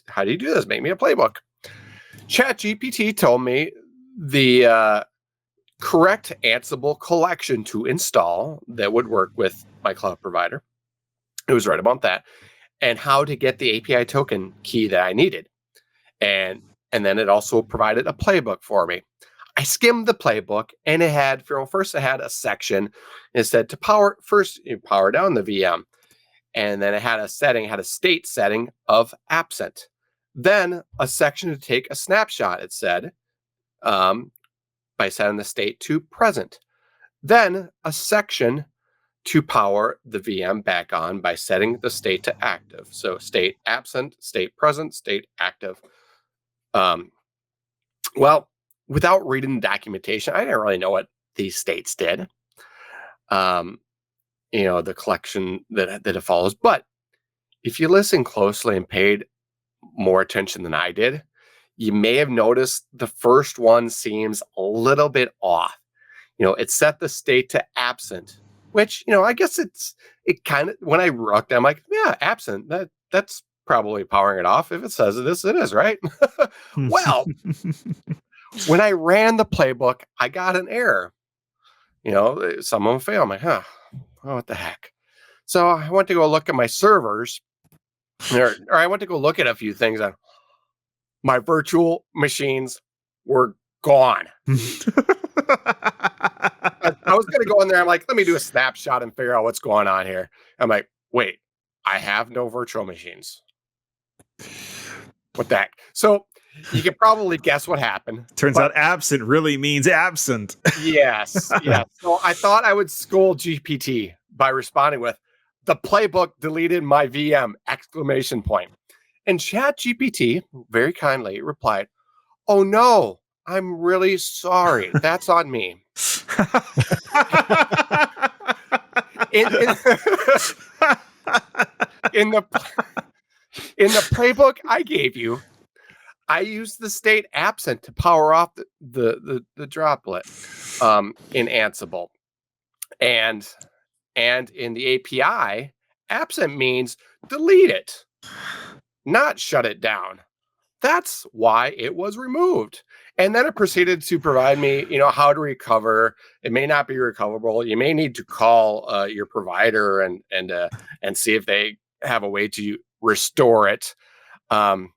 how do you do this? Make me a playbook. ChatGPT told me the correct Ansible collection to install that would work with my cloud provider. It was right about that, and how to get the API token key that I needed, and then it also provided a playbook for me. I skimmed the playbook, and it had first it had a section. It said to power down the VM, and then it had a state setting of absent. Then a section to take a snapshot. It said by setting the state to present. Then a section to power the VM back on by setting the state to active. So state absent, state present, state active. Well, without reading the documentation, I didn't really know what these states did. The collection that it follows. But if you listen closely and paid more attention than I did, you may have noticed the first one seems a little bit off. It set the state to absent, which, I guess it kind of, when I looked, I'm like, yeah, absent, that's probably powering it off. If it says it is, right? Well, when I ran the playbook, I got an error. Some of them fail. I'm like, oh, what the heck? So I went to go look at my servers, or I went to go look at a few things. And my virtual machines were gone. I was going to go in there. I'm like, let me do a snapshot and figure out what's going on here. I'm like, wait, I have no virtual machines. What the heck? So you can probably guess what happened. Turns out absent really means absent. Yes. So I thought I would scold GPT by responding with, the playbook deleted my VM, ! And ChatGPT very kindly replied, oh no, I'm really sorry. That's on me. In the playbook I gave you, I used the state absent to power off the droplet in Ansible. And in the API, absent means delete it, not shut it down. That's why it was removed. And then it proceeded to provide me, how to recover. It may not be recoverable. You may need to call your provider and see if they have a way to restore it. And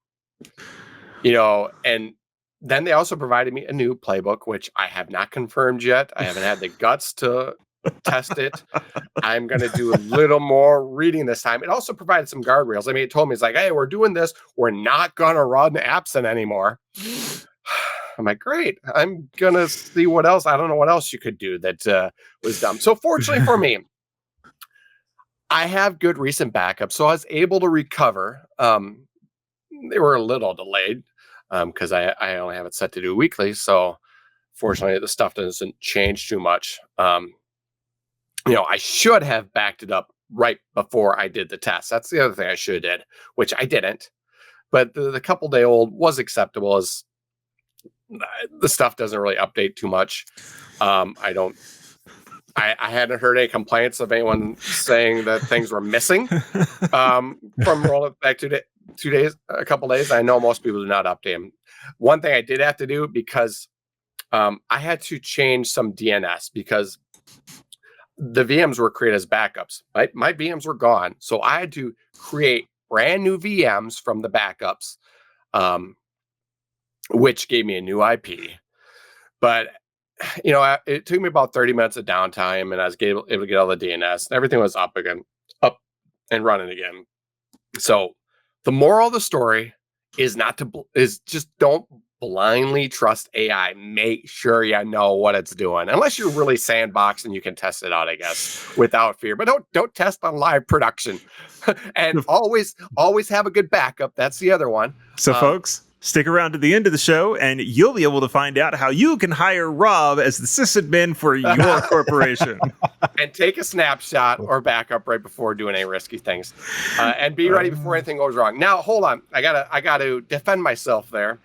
then they also provided me a new playbook, which I have not confirmed yet. I haven't had the guts to test it. I'm going to do a little more reading this time. It also provided some guardrails. I mean, it told me, it's like, hey, we're doing this. We're not going to run absent anymore. I'm like, great. I'm going to see what else. I don't know what else you could do that was dumb. So fortunately for me, I have good recent backups. So I was able to recover. They were a little delayed because I only have it set to do weekly. So fortunately, the stuff doesn't change too much. I should have backed it up right before I did the test. That's the other thing I should have did, which I didn't. But the couple day old was acceptable, as the stuff doesn't really update too much. I hadn't heard any complaints of anyone saying that things were missing from rolling back a couple days. I know most people do not update them. One thing I did have to do, because I had to change some DNS, because the VMs were created as backups. My VMs were gone, so I had to create brand new VMs from the backups, which gave me a new IP. But it took me about 30 minutes of downtime, and I was able to get all the DNS, and everything was up and running again. So the moral of the story is just don't blindly trust AI. Make sure you know what it's doing, unless you're really sandboxing. You can test it out, I guess, without fear. But don't test on live production, and always have a good backup. That's the other one. So, folks, stick around to the end of the show, and you'll be able to find out how you can hire Rob as the sysadmin for your corporation. And take a snapshot or backup right before doing any risky things, and be ready before anything goes wrong. Now, hold on. I gotta defend myself there.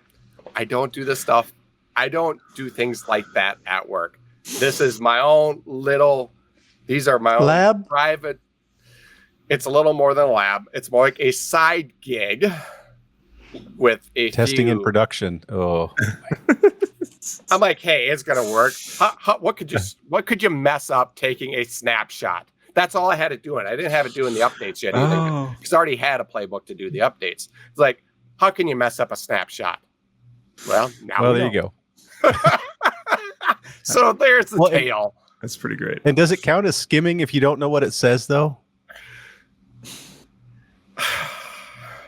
I don't do this stuff. I don't do things like that at work. This is my own little. These are my own lab private. It's a little more than a lab. It's more like a side gig with a testing and production. Oh, I'm like, hey, it's gonna work. What could you mess up taking a snapshot? That's all I had to do. I didn't have it doing the updates yet either, because I already had a playbook to do the updates. It's like, how can you mess up a snapshot? Well, there you go. So there's the tale. That's pretty great. And does it count as skimming if you don't know what it says, though?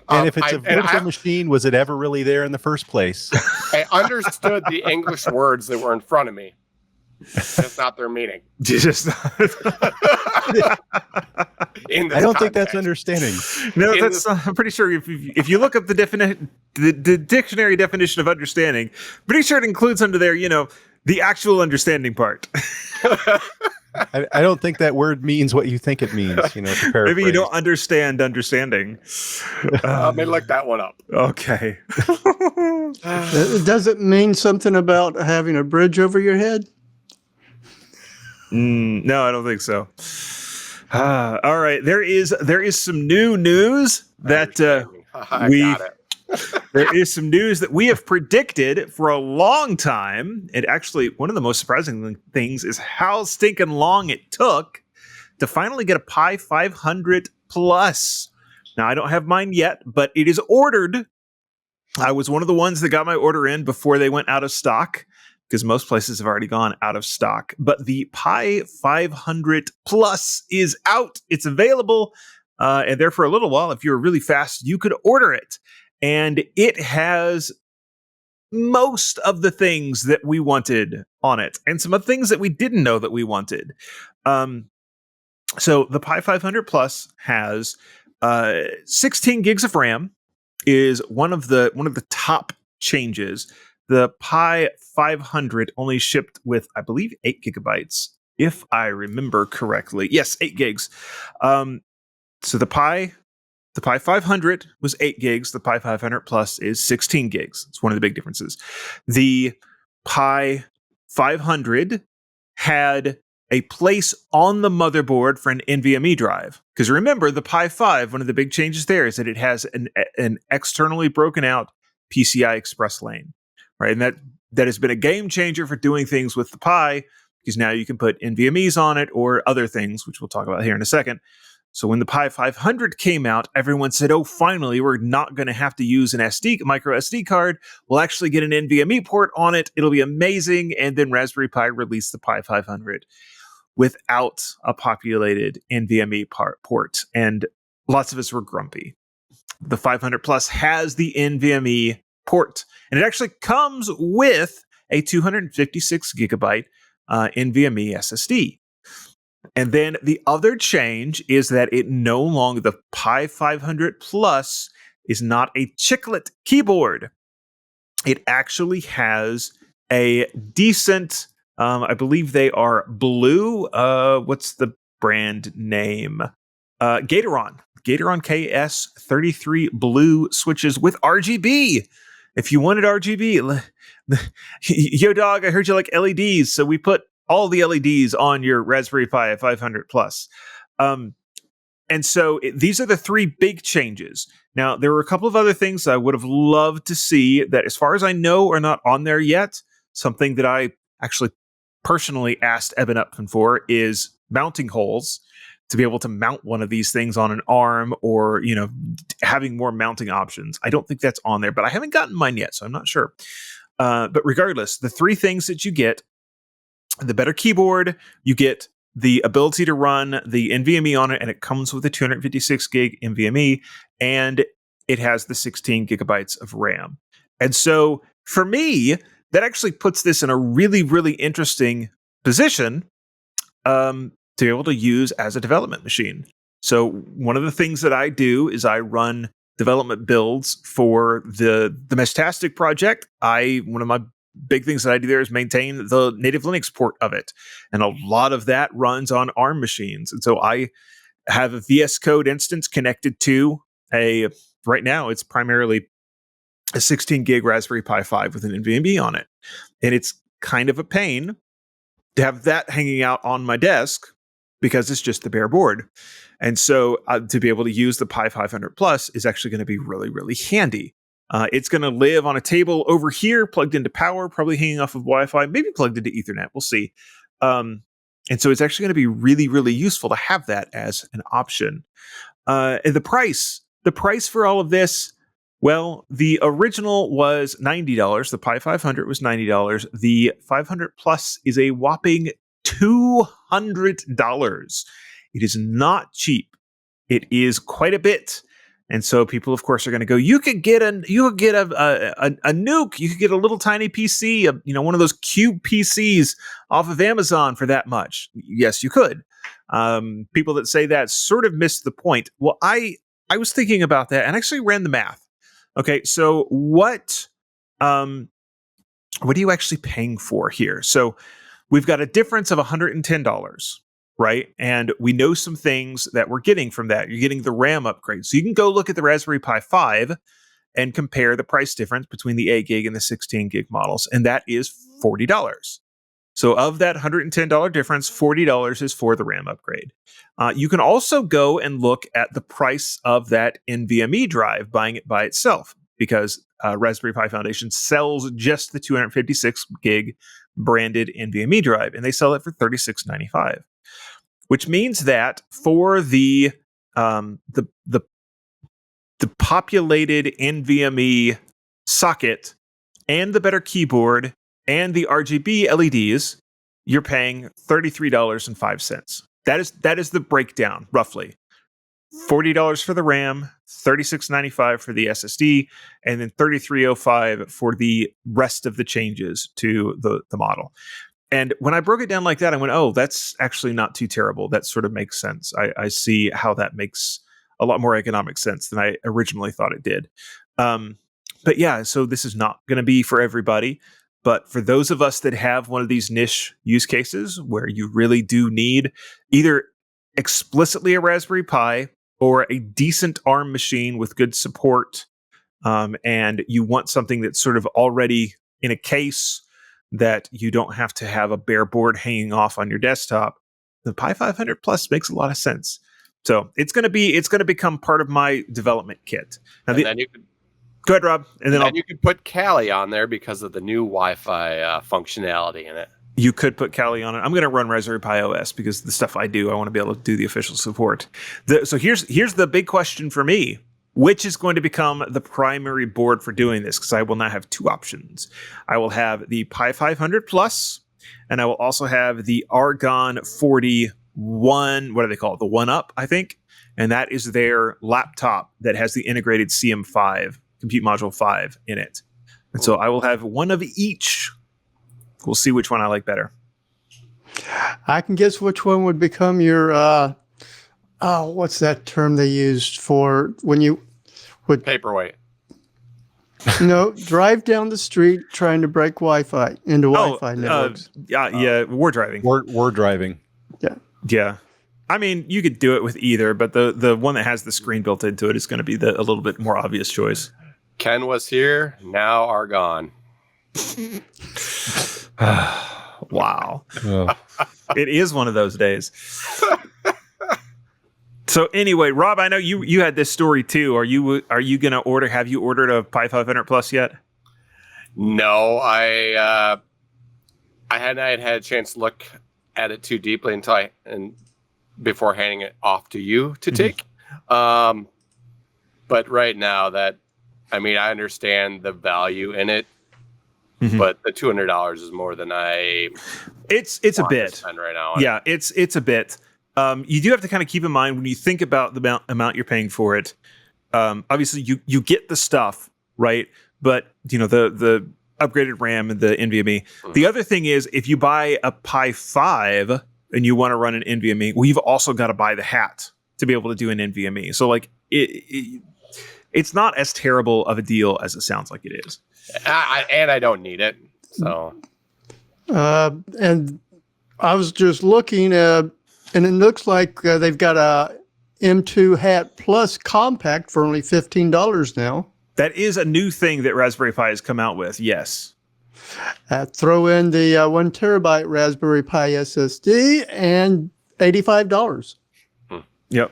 And if it's a virtual machine, was it ever really there in the first place? I understood the English words that were in front of me, just not their meaning. I don't think that's understanding. No, I'm pretty sure if you look up the dictionary definition of understanding, pretty sure it includes under there, the actual understanding part. I don't think that word means what you think it means. To paraphrase. Maybe you don't understand understanding. Maybe look that one up. Okay. Does it mean something about having a bridge over your head? No, I don't think so. All right, there is some new news that got it. There is some news that we have predicted for a long time. And actually, one of the most surprising things is how stinking long it took to finally get a Pi 500 Plus. Now, I don't have mine yet, but it is ordered. I was one of the ones that got my order in before they went out of stock, because most places have already gone out of stock. But the Pi 500 Plus is out. It's available. And there for a little while, if you're really fast, you could order it. And it has most of the things that we wanted on it, and some of the things that we didn't know that we wanted. So the Pi 500 Plus has 16 gigs of RAM, is one of the top changes. The Pi 500 only shipped with, I believe, 8 gigabytes, if I remember correctly. Yes, 8 gigs. So the Pi 500 was 8 gigs. The Pi 500 Plus is 16 gigs. It's one of the big differences. The Pi 500 had a place on the motherboard for an NVMe drive. Because remember, the Pi 5, one of the big changes there is that it has an externally broken out PCI Express lane, right? And that has been a game changer for doing things with the Pi, because now you can put NVMEs on it or other things, which we'll talk about here in a second. So when the Pi 500 came out, everyone said, oh, finally, we're not going to have to use an micro SD card. We'll actually get an NVMe port on it. It'll be amazing. And then Raspberry Pi released the Pi 500 without a populated NVMe port. And lots of us were grumpy. The 500 Plus has the NVMe port. And it actually comes with a 256 gigabyte NVMe SSD. And then the other change is that the Pi 500 Plus is not a chiclet keyboard. It actually has a decent, I believe they are blue. What's the brand name? Gatoron KS33 blue switches with RGB. If you wanted RGB, yo dog, I heard you like LEDs, so we put all the LEDs on your Raspberry Pi 500 Plus. And so these are the three big changes. Now, there were a couple of other things I would have loved to see that, as far as I know, are not on there yet. Something that I actually personally asked Eben Upton for is mounting holes to be able to mount one of these things on an ARM, or, having more mounting options. I don't think that's on there, but I haven't gotten mine yet, so I'm not sure. But regardless, the three things that you get: the better keyboard, you get the ability to run the NVMe on it, and it comes with a 256 gig NVMe, and it has the 16 gigabytes of RAM. And so for me, that actually puts this in a really, really interesting position to be able to use as a development machine. So one of the things that I do is I run development builds for the Meshtastic project. One of my big things that I do there is maintain the native Linux port of it. And a lot of that runs on ARM machines. And so I have a VS Code instance connected to right now it's primarily a 16 gig Raspberry Pi 5 with an NVMe on it. And it's kind of a pain to have that hanging out on my desk because it's just the bare board. And so to be able to use the Pi 500 Plus is actually going to be really, really handy. It's going to live on a table over here, plugged into power, probably hanging off of Wi-Fi, maybe plugged into Ethernet. We'll see. And so it's actually going to be really, really useful to have that as an option. And the price for all of this, well, the original was $90. The Pi 500 was $90. The 500 Plus is a whopping $200. It is not cheap. It is quite a bit. And so people, of course, are going to go, you could get a nuke. You could get a little tiny PC, one of those cube PCs off of Amazon for that much. Yes, you could. People that say that sort of miss the point. Well, I was thinking about that and actually ran the math. Okay, so what are you actually paying for here? So we've got a difference of $110. Right? And we know some things that we're getting from that. You're getting the RAM upgrade. So you can go look at the Raspberry Pi 5 and compare the price difference between the 8 gig and the 16 gig models. And that is $40. So of that $110 difference, $40 is for the RAM upgrade. You can also go and look at the price of that NVMe drive, buying it by itself, because Raspberry Pi Foundation sells just the 256 gig branded NVMe drive, and they sell it for $36.95. Which means that for the populated NVMe socket and the better keyboard and the RGB LEDs, you're paying $33.05. That is the breakdown, roughly. $40 for the RAM, $36.95 for the SSD, and then $33.05 for the rest of the changes to the model. And when I broke it down like that, I went, oh, that's actually not too terrible. That sort of makes sense. I see how that makes a lot more economic sense than I originally thought it did. But yeah, so this is not going to be for everybody. But for those of us that have one of these niche use cases where you really do need either explicitly a Raspberry Pi or a decent ARM machine with good support, and you want something that's sort of already in a case that you don't have to have a bare board hanging off on your desktop, the Pi 500 Plus makes a lot of sense. So it's going to become part of my development kit. Now, then you could go ahead, Rob, and then you could put Kali on there because of the new Wi-Fi functionality in it. You could put Kali on it. I'm going to run Raspberry Pi OS because the stuff I do, I want to be able to do the official support. So here's the big question for me. Which is going to become the primary board for doing this? Because I will now have two options. I will have the Pi 500 Plus, and I will also have the Argon 41. What do they call it? The One Up, I think. And that is their laptop that has the integrated CM5, Compute Module 5 in it. And so I will have one of each. We'll see which one I like better. I can guess which one would become your, what's that term they used for when you would paperweight? No, drive down the street trying to break Wi-Fi into Wi-Fi networks. Yeah, war driving. War driving. Yeah. Yeah. I mean, you could do it with either, but the one that has the screen built into it is going to be a little bit more obvious choice. Ken was here, now are gone. Wow. It is one of those days. So anyway, Rob, I know you had this story too. Are you going to order? Have you ordered a Pi 500 Plus yet? No, I hadn't had a chance to look at it too deeply until before handing it off to you to take. But right now, I understand the value in it, but the $200 is more than it's a bit spend right now. Yeah, it's a bit. You do have to kind of keep in mind when you think about the amount you're paying for it. Obviously, you get the stuff, right? But the upgraded RAM and the NVMe. The other thing is, if you buy a Pi 5 and you want to run an NVMe, well, you've also got to buy the hat to be able to do an NVMe. So like it's not as terrible of a deal as it sounds like it is. And I don't need it. So, and I was just looking, and it looks like they've got a M2 Hat Plus compact for only $15 now. That is a new thing that Raspberry Pi has come out with. Yes. Throw in the 1 terabyte Raspberry Pi SSD and $85. Yep.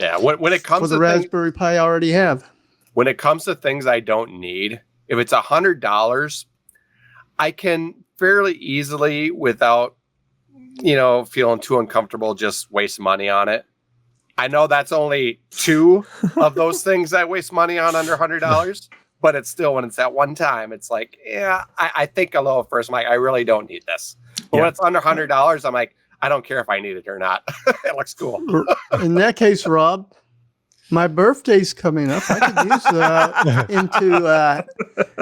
Yeah. When it comes for the to Raspberry Pi I already have. When it comes to things I don't need, if it's $100, I can fairly easily, without feeling too uncomfortable, just waste money on it. I know that's only 2 of those things I waste money on under $100, but it's still, when it's at one time, it's like, yeah, I think a little first. I'm like, I really don't need this. But when it's under $100, I'm like, I don't care if I need it or not. It looks cool. In that case, Rob, my birthday's coming up. I could use into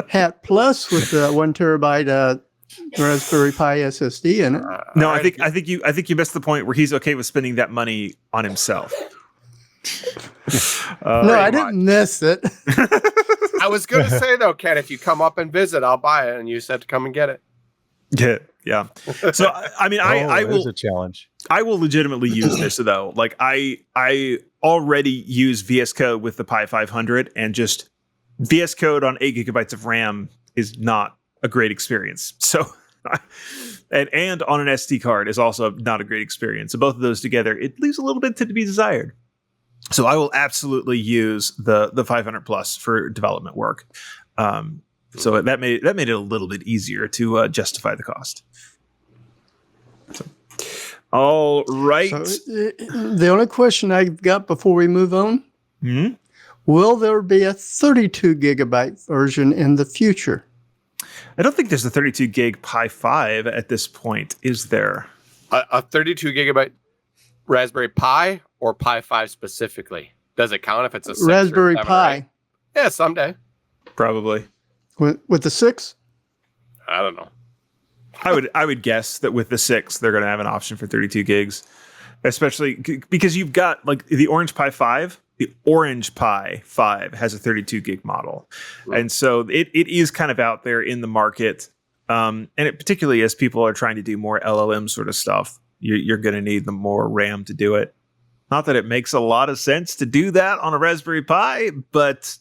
Hat Plus with the 1 terabyte Raspberry Pi SSD in it. No, I think you missed the point where he's okay with spending that money on himself. No, I didn't miss it. I was going to say though, Ken, if you come up and visit, I'll buy it, and you said to come and get it. Yeah. So I mean, I will. A challenge. I will legitimately use this though. Like I already use VS Code with the Pi 500, and just VS Code on 8 gigabytes of RAM is not a great experience. So, and on an SD card is also not a great experience. So both of those together, it leaves a little bit to be desired. So I will absolutely use the 500 Plus for development work. So that made it a little bit easier to justify the cost. So, all right. So, the only question I've got before we move on, will there be a 32 gigabyte version in the future? I don't think there's a 32 gig Pi 5 at this point, is there? A 32 gigabyte Raspberry Pi or Pi 5 specifically? Does it count if it's a 6 Raspberry or 7 Pi? or 8? Yeah, someday. Probably. With the 6? I don't know. I would guess that with the 6, they're going to have an option for 32 gigs, especially because you've got like the Orange Pi 5. The Orange Pi 5 has a 32 gig model. Right. And so it is kind of out there in the market. And it, particularly as people are trying to do more LLM sort of stuff, you're going to need the more RAM to do it. Not that it makes a lot of sense to do that on a Raspberry Pi, but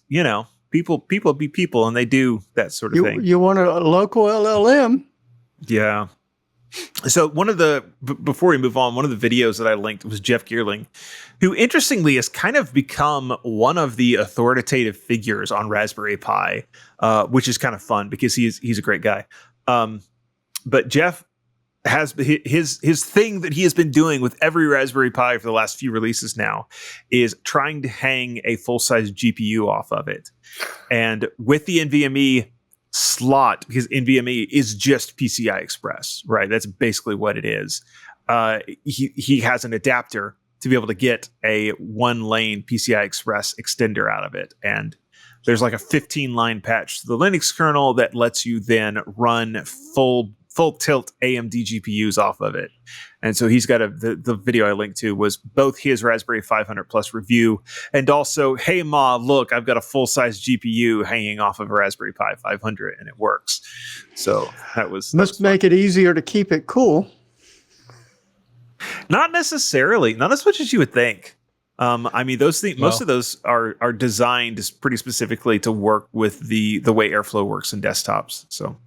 people be people, and they do that sort of thing. You want a local LLM? Yeah. So before we move on, one of the videos that I linked was Jeff Geerling, who interestingly has kind of become one of the authoritative figures on Raspberry Pi, which is kind of fun because he's a great guy. But Jeff has his thing that he has been doing with every Raspberry Pi for the last few releases now is trying to hang a full-size GPU off of it. And with the NVMe slot, because NVMe is just PCI Express, right? That's basically what it is. He has an adapter to be able to get a 1-lane PCI Express extender out of it. And there's like a 15-line patch to the Linux kernel that lets you then run full tilt AMD GPUs off of it. And so he's got the video I linked to was both his Raspberry 500 Plus review and also, hey Ma, look, I've got a full-size GPU hanging off of a Raspberry Pi 500 and it works. So that was make it easier to keep it cool. Not necessarily, not as much as you would think. I mean, those things, most of those are designed pretty specifically to work with the way airflow works in desktops. So,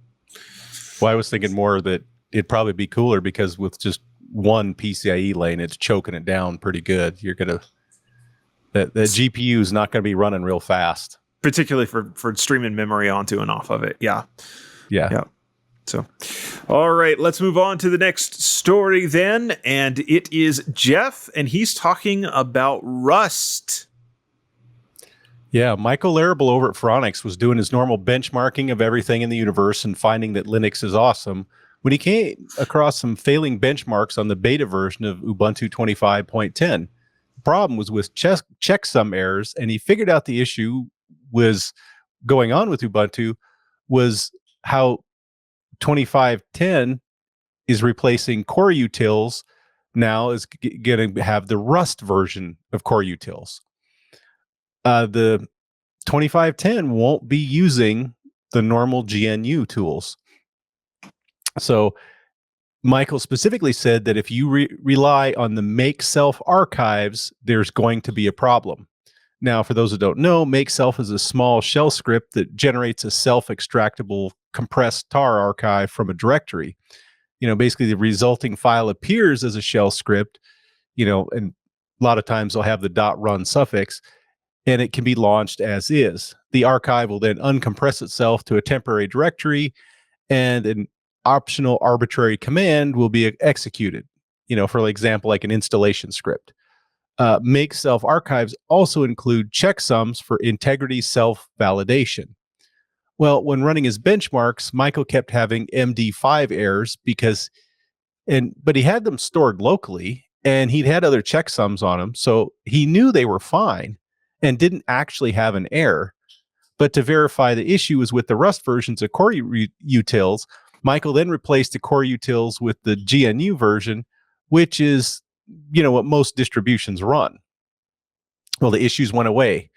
well, I was thinking more that it'd probably be cooler because with just one PCIe lane, it's choking it down pretty good. You're gonna the GPU is not going to be running real fast, particularly for streaming memory onto and off of it. Yeah. So, all right, let's move on to the next story then. And it is Jeff, and he's talking about Rust. Yeah, Michael Larrable over at Phoronix was doing his normal benchmarking of everything in the universe and finding that Linux is awesome when he came across some failing benchmarks on the beta version of Ubuntu 25.10. The problem was with checksum errors, and he figured out the issue was going on with Ubuntu was how 25.10 is replacing core utils now is going to have the Rust version of core utils. The 25.10 won't be using the normal GNU tools. So Michael specifically said that if you rely on the make self archives, there's going to be a problem. Now, for those who don't know, make self is a small shell script that generates a self-extractable compressed tar archive from a directory. Basically the resulting file appears as a shell script, and a lot of times they'll have the .run suffix, and it can be launched as is. The archive will then uncompress itself to a temporary directory, and an optional arbitrary command will be executed, for example, like an installation script. Make self archives also include checksums for integrity self-validation. Well, when running his benchmarks, Michael kept having MD5 errors but he had them stored locally, and he'd had other checksums on them, so he knew they were fine and didn't actually have an error. But to verify the issue was with the Rust versions of core utils, Michael then replaced the core utils with the GNU version, which is what most distributions run. Well, the issues went away.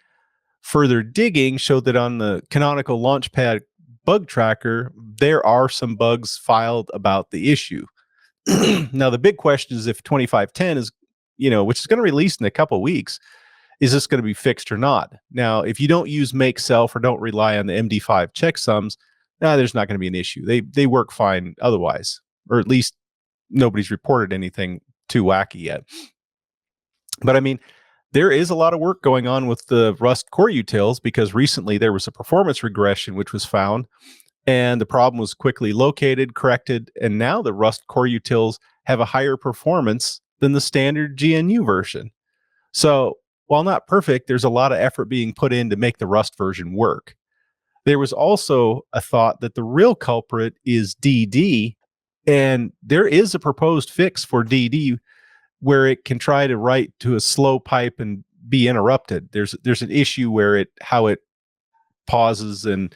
Further digging showed that on the canonical Launchpad bug tracker, there are some bugs filed about the issue. Now, the big question is if 25.10 is, which is going to release in a couple of weeks, is this going to be fixed or not? Now, if you don't use make self or don't rely on the MD5 checksums, there's not going to be an issue. They work fine otherwise, or at least nobody's reported anything too wacky yet. But I mean, there is a lot of work going on with the Rust core utils because recently there was a performance regression which was found, and the problem was quickly located, corrected, and now the Rust core utils have a higher performance than the standard GNU version. So while not perfect, there's a lot of effort being put in to make the Rust version work. There was also a thought that the real culprit is DD, and there is a proposed fix for DD where it can try to write to a slow pipe and be interrupted. There's an issue where how it pauses and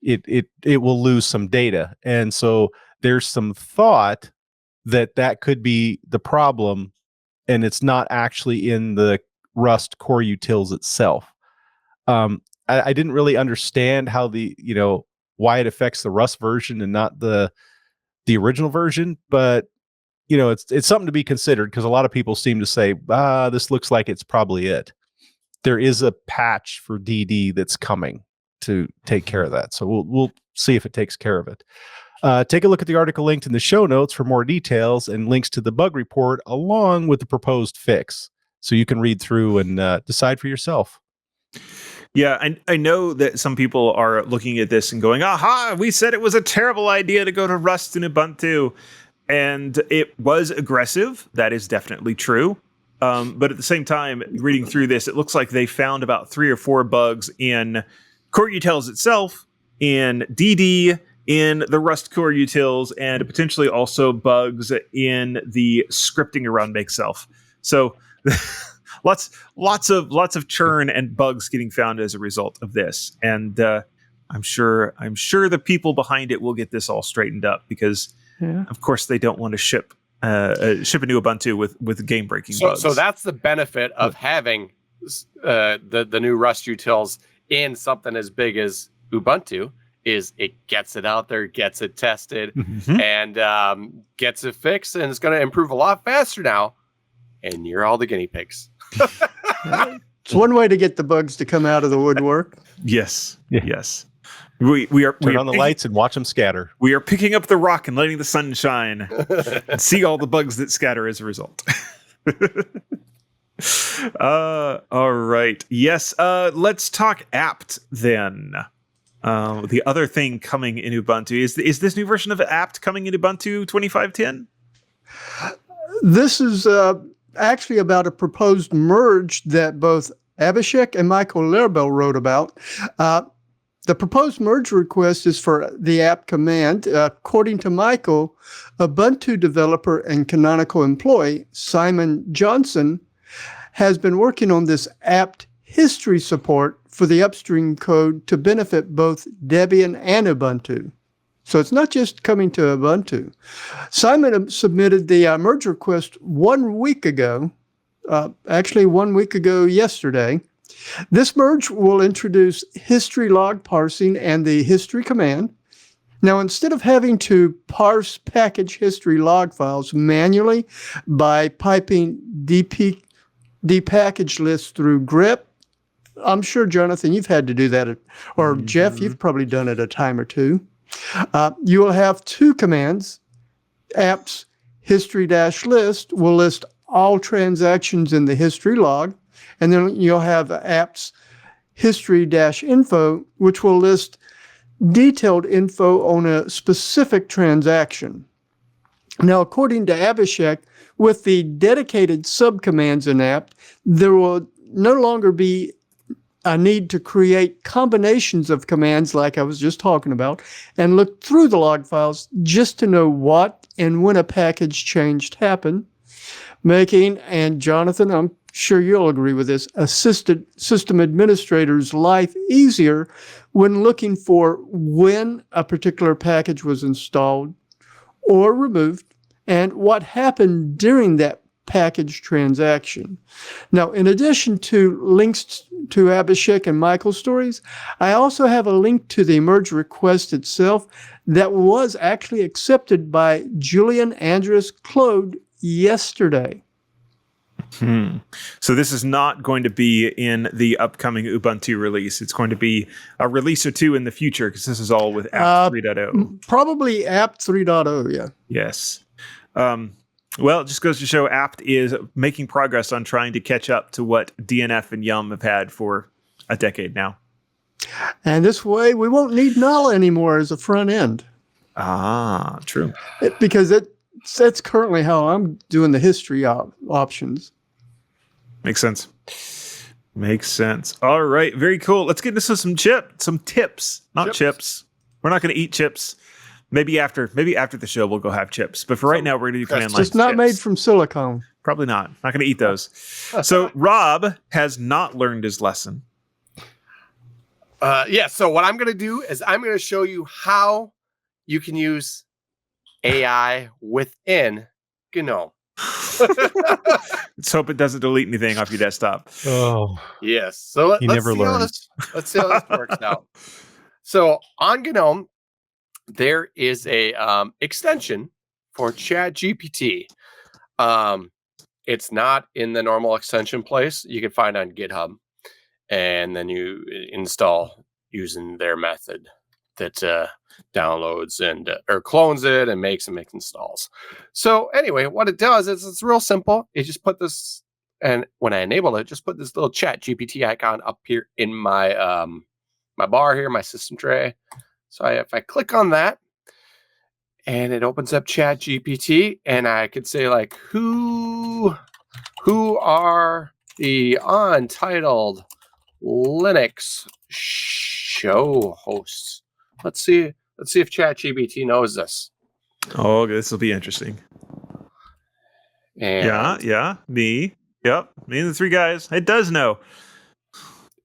it will lose some data. And so there's some thought that could be the problem, and it's not actually in the Rust core utils itself. I didn't really understand how why it affects the Rust version and not the original version, but it's something to be considered because a lot of people seem to say, this looks like it's probably it. There is a patch for DD that's coming to take care of that. So we'll see if it takes care of it. Take a look at the article linked in the show notes for more details and links to the bug report along with the proposed fix, so you can read through and decide for yourself. Yeah, I know that some people are looking at this and going, aha, we said it was a terrible idea to go to Rust and Ubuntu. And it was aggressive. That is definitely true. But at the same time, reading through this, it looks like they found about 3 or 4 bugs in core utils itself, in DD, in the Rust core utils, and potentially also bugs in the scripting around make self. So lots of churn and bugs getting found as a result of this. And I'm sure the people behind it will get this all straightened up because, of course, they don't want to ship a new Ubuntu with game-breaking bugs. So that's the benefit of having the new Rust utils in something as big as Ubuntu, is it gets it out there, gets it tested, Mhm. and gets it fixed, and it's going to improve a lot faster now. And you're all the guinea pigs. It's one way to get the bugs to come out of the woodwork. Yes. Yeah. Yes. We are Turn we are on the picking- lights and watch them scatter. We are picking up the rock and letting the sun shine and see all the bugs that scatter as a result. All right. Yes. Let's talk apt then. The other thing coming in Ubuntu is this new version of apt coming in Ubuntu 25.10? This is actually about a proposed merge that both Abhishek and Michael Lerbel wrote about. The proposed merge request is for the apt command. According to Michael, Ubuntu developer and Canonical employee Simon Johnson has been working on this apt history support for the upstream code to benefit both Debian and Ubuntu. So it's not just coming to Ubuntu. Simon submitted the merge request 1 week ago, actually 1 week ago yesterday. This merge will introduce history log parsing and the history command. Now, instead of having to parse package history log files manually by piping dpackage lists through grep, I'm sure, Jonathan, you've had to do that, or Jeff, you've probably done it a time or two. You will have two commands. Apt's history-list will list all transactions in the history log, and then you'll have apt's history-info, which will list detailed info on a specific transaction. Now, according to Abhishek, with the dedicated subcommands in apt, there will no longer be a need to create combinations of commands like I was just talking about and look through the log files just to know what and when a package change happened, making, and Jonathan, I'm sure you'll agree with this, assisted system administrators' life easier when looking for when a particular package was installed or removed and what happened during that package transaction. Now, in addition to links to Abhishek and Michael's stories, I also have a link to the merge request itself that was actually accepted by Julian Andres Claude yesterday. So this is not going to be in the upcoming Ubuntu release. It's going to be a release or two in the future because this is all with apt 3.0. Probably apt 3.0, yeah. Yes. Well, it just goes to show apt is making progress on trying to catch up to what DNF and Yum have had for a decade now. And this way, we won't need null anymore as a front end. Ah, true. Because that's currently how I'm doing the history options. Makes sense. Makes sense. All right, very cool. Let's get into some tips, not chips. We're not going to eat chips. Maybe after the show we'll go have chips. But for right now, we're going to do command line. It's not tips. made from silicone. Probably not. Not going to eat those. So Rob has not learned his lesson. So what I'm going to do is I'm going to show you how you can use AI within GNOME. Let's hope it doesn't delete anything off your desktop. Oh, Yes. So let's never see how learns. let's see how this works out. So on GNOME, there is a extension for ChatGPT. It's not in the normal extension place. You can find it on GitHub, and then you install using their method that downloads and or clones it and makes installs. So anyway, what it does is it's real simple. You just put this, and when I enable it, just put this little ChatGPT icon up here in my my bar here, my system tray. So if I click on that, and it opens up ChatGPT, and I could say like, who are the Untitled Linux Show hosts? Let's see if ChatGPT knows this. Oh, this will be interesting. And Me. Yep, me and the three guys. It does know.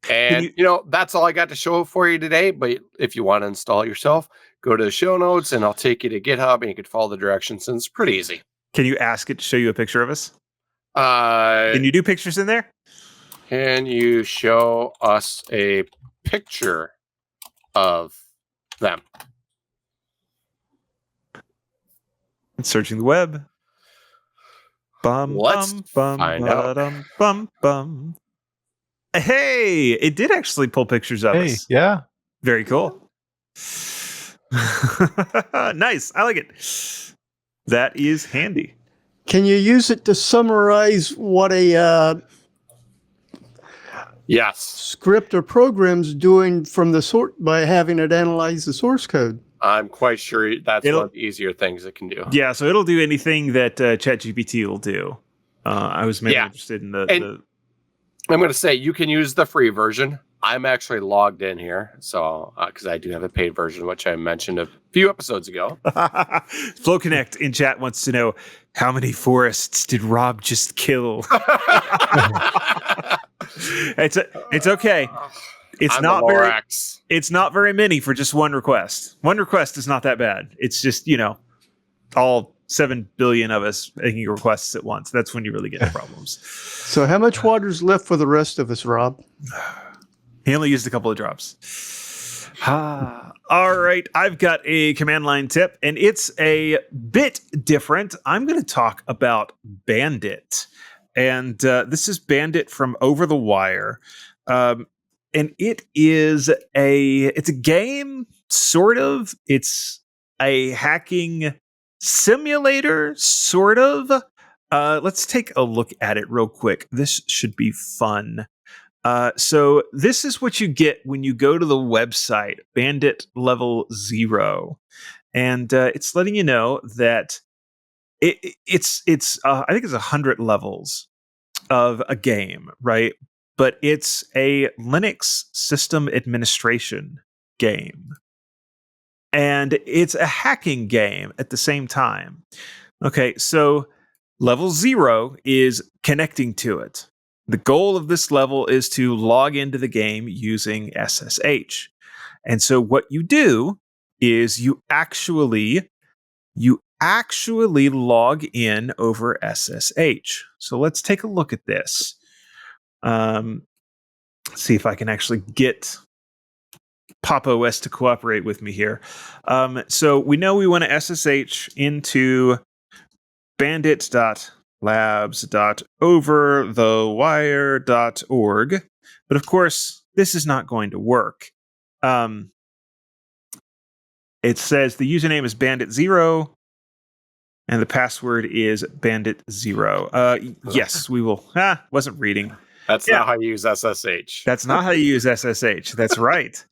And that's all I got to show for you today. But if you want to install it yourself, go to the show notes and I'll take you to GitHub and you can follow the directions. And it's pretty easy. Can you ask it to show you a picture of us? Can Can you do pictures in there? Can you show us a picture of them. Searching the web. Bum, Let's bum, find out. bum, bum, bum. Hey, it did actually pull pictures of us. Yeah. Very cool. Nice. I like it. That is handy. Can you use it to summarize what a Yes. script or program's doing from the sort by having it analyze the source code? I'm quite sure that's one of the easier things it can do. Yeah, so it'll do anything that ChatGPT will do. I was mainly interested in the I'm going to say you can use the free version. I'm actually logged in here, so because I do have a paid version, which I mentioned a few episodes ago. Flow Connect in chat wants to know how many forests did Rob just kill? It's okay. It's not very many for just one request. One request is not that bad. It's just, all 7 billion of us making requests at once. That's when you really get the problems. So how much water's left for the rest of us, Rob? He only used a couple of drops. All right. I've got a command line tip, and it's a bit different. I'm going to talk about Bandit. And this is Bandit from Over the Wire. And it's a game, sort of. It's a hacking simulator, sort of. Let's take a look at it real quick. This should be fun. So this is what you get when you go to the website, Bandit Level 0. And it's letting you know that it's I think it's 100 levels of a game, right? But it's a Linux system administration game. And it's a hacking game at the same time. Okay, so level 0 is connecting to it. The goal of this level is to log into the game using SSH. And so what you do is you actually log in over SSH. So let's take a look at this. See if I can actually get Pop! OS to cooperate with me here. So we know we want to SSH into bandit.labs.overthewire.org. But of course, this is not going to work. It says the username is bandit0 and the password is bandit0. Yes, we will. Wasn't reading. That's not how you use SSH. That's not how you use SSH. That's right.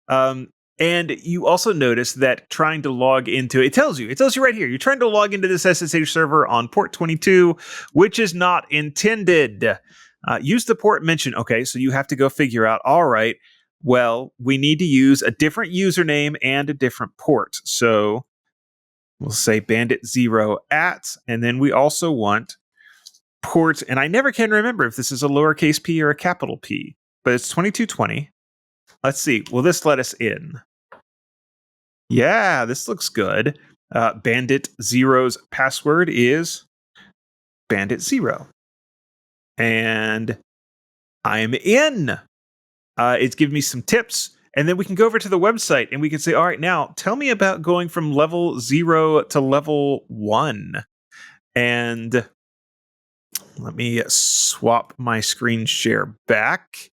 And you also notice that trying to log into it tells you right here. You're trying to log into this SSH server on port 22, which is not intended. Use the port mentioned. Okay, so you have to go figure out, all right, well, we need to use a different username and a different port. So we'll say bandit0 at, and then we also want port, and I never can remember if this is a lowercase p or a capital P, but it's 2220. Let's see. Will this let us in? Yeah, this looks good. Bandit0's password is bandit0. And I'm in. It's giving me some tips. And then we can go over to the website and we can say, all right, now tell me about going from level 0 to level 1. And let me swap my screen share back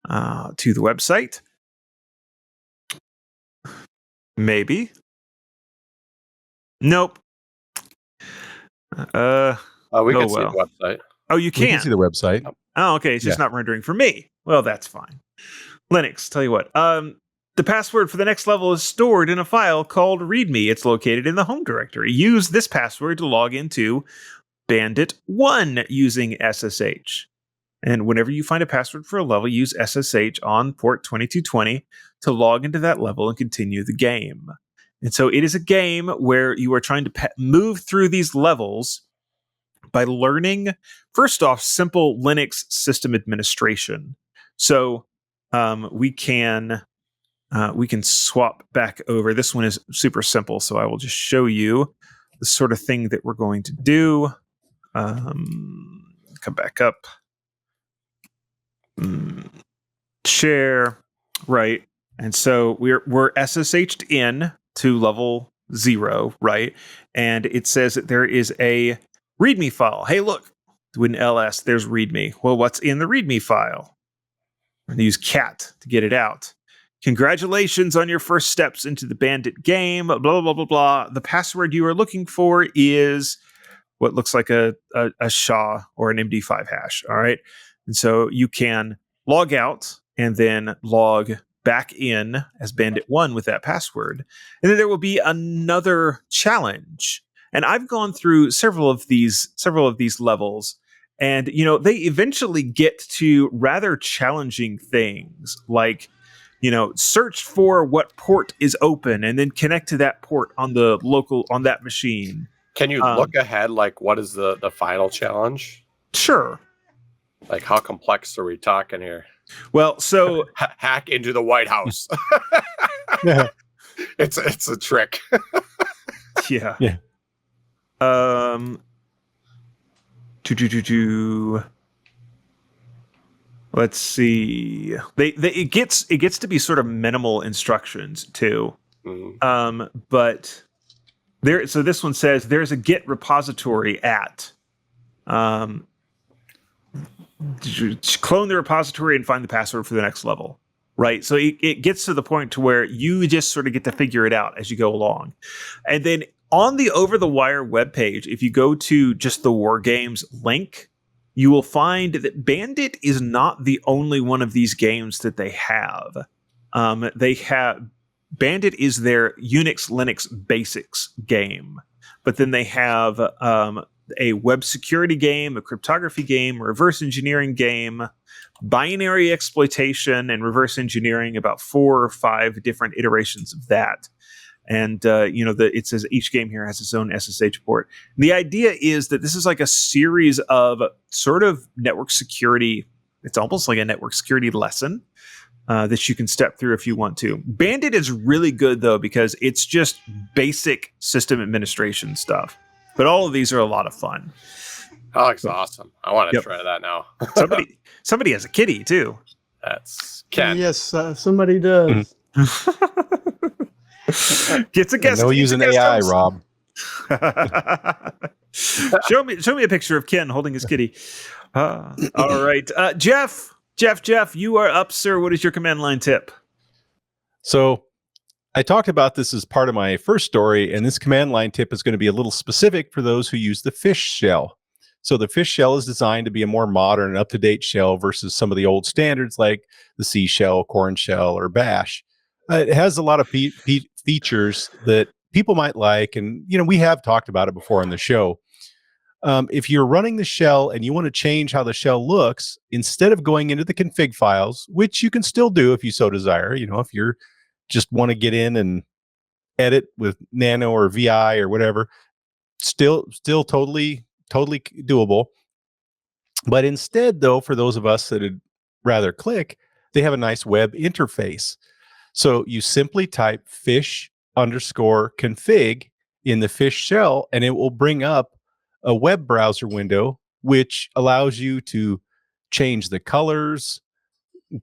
to the website. Maybe. Nope. We can see the website. Oh, you can see the website. Oh, okay. It's just not rendering for me. Well, that's fine. Linux, tell you what. The password for the next level is stored in a file called README. It's located in the home directory. Use this password to log into Bandit1 using SSH. And whenever you find a password for a level, use SSH on port 2220 to log into that level and continue the game. And so it is a game where you are trying to move through these levels by learning, first off, simple Linux system administration. So we can swap back over. This one is super simple, so I will just show you the sort of thing that we're going to do. Come back up. Share, right. And so we're SSH'd in to level 0, right? And it says that there is a README file. Hey, look, with an ls, there's README. Well, what's in the README file? I'm going to use cat to get it out. Congratulations on your first steps into the Bandit game, blah, blah, blah, blah, blah. The password you are looking for is what looks like a SHA or an MD5 hash, all right? And so you can log out and then log back in as Bandit1 with that password. And then there will be another challenge. And I've gone through several of these levels, and they eventually get to rather challenging things like, search for what port is open and then connect to that port on that machine. Can you look ahead? Like, what is the final challenge? Sure. Like, how complex are we talking here? Well, so hack into the White House. Yeah. It's a trick. Yeah. Yeah. Let's see. It gets to be sort of minimal instructions too. But there. So this one says there's a Git repository at. Clone the repository and find the password for the next level, right? So it gets to the point to where you just sort of get to figure it out as you go along. And then on the Over the Wire webpage, if you go to just the War Games link, you will find that Bandit is not the only one of these games that they have. Bandit is their Unix Linux basics game, but then they have a web security game, a cryptography game, a reverse engineering game, binary exploitation, and reverse engineering, about 4 or 5 different iterations of that. And, it says each game here has its own SSH port. And the idea is that this is like a series of sort of network security. It's almost like a network security lesson that you can step through if you want to. Bandit is really good, though, because it's just basic system administration stuff. But all of these are a lot of fun. That looks awesome. I want to try that now. somebody has a kitty, too. That's Ken. Yes, somebody does. Gets a guest. No using AI, host. Rob. Show me a picture of Ken holding his kitty. All right. Jeff, you are up, sir. What is your command line tip? So I talked about this as part of my first story, and this command line tip is going to be a little specific for those who use the fish shell. So the fish shell is designed to be a more modern and up-to-date shell versus some of the old standards like the C shell, corn shell, or bash. It has a lot of features that people might like, and we have talked about it before on the show. If you're running the shell and you want to change how the shell looks, instead of going into the config files, which you can still do if you so desire, if you're just want to get in and edit with Nano or VI or whatever, still totally doable. But instead, though, for those of us that would rather click, they have a nice web interface. So you simply type fish_config in the fish shell, and it will bring up a web browser window, which allows you to change the colors,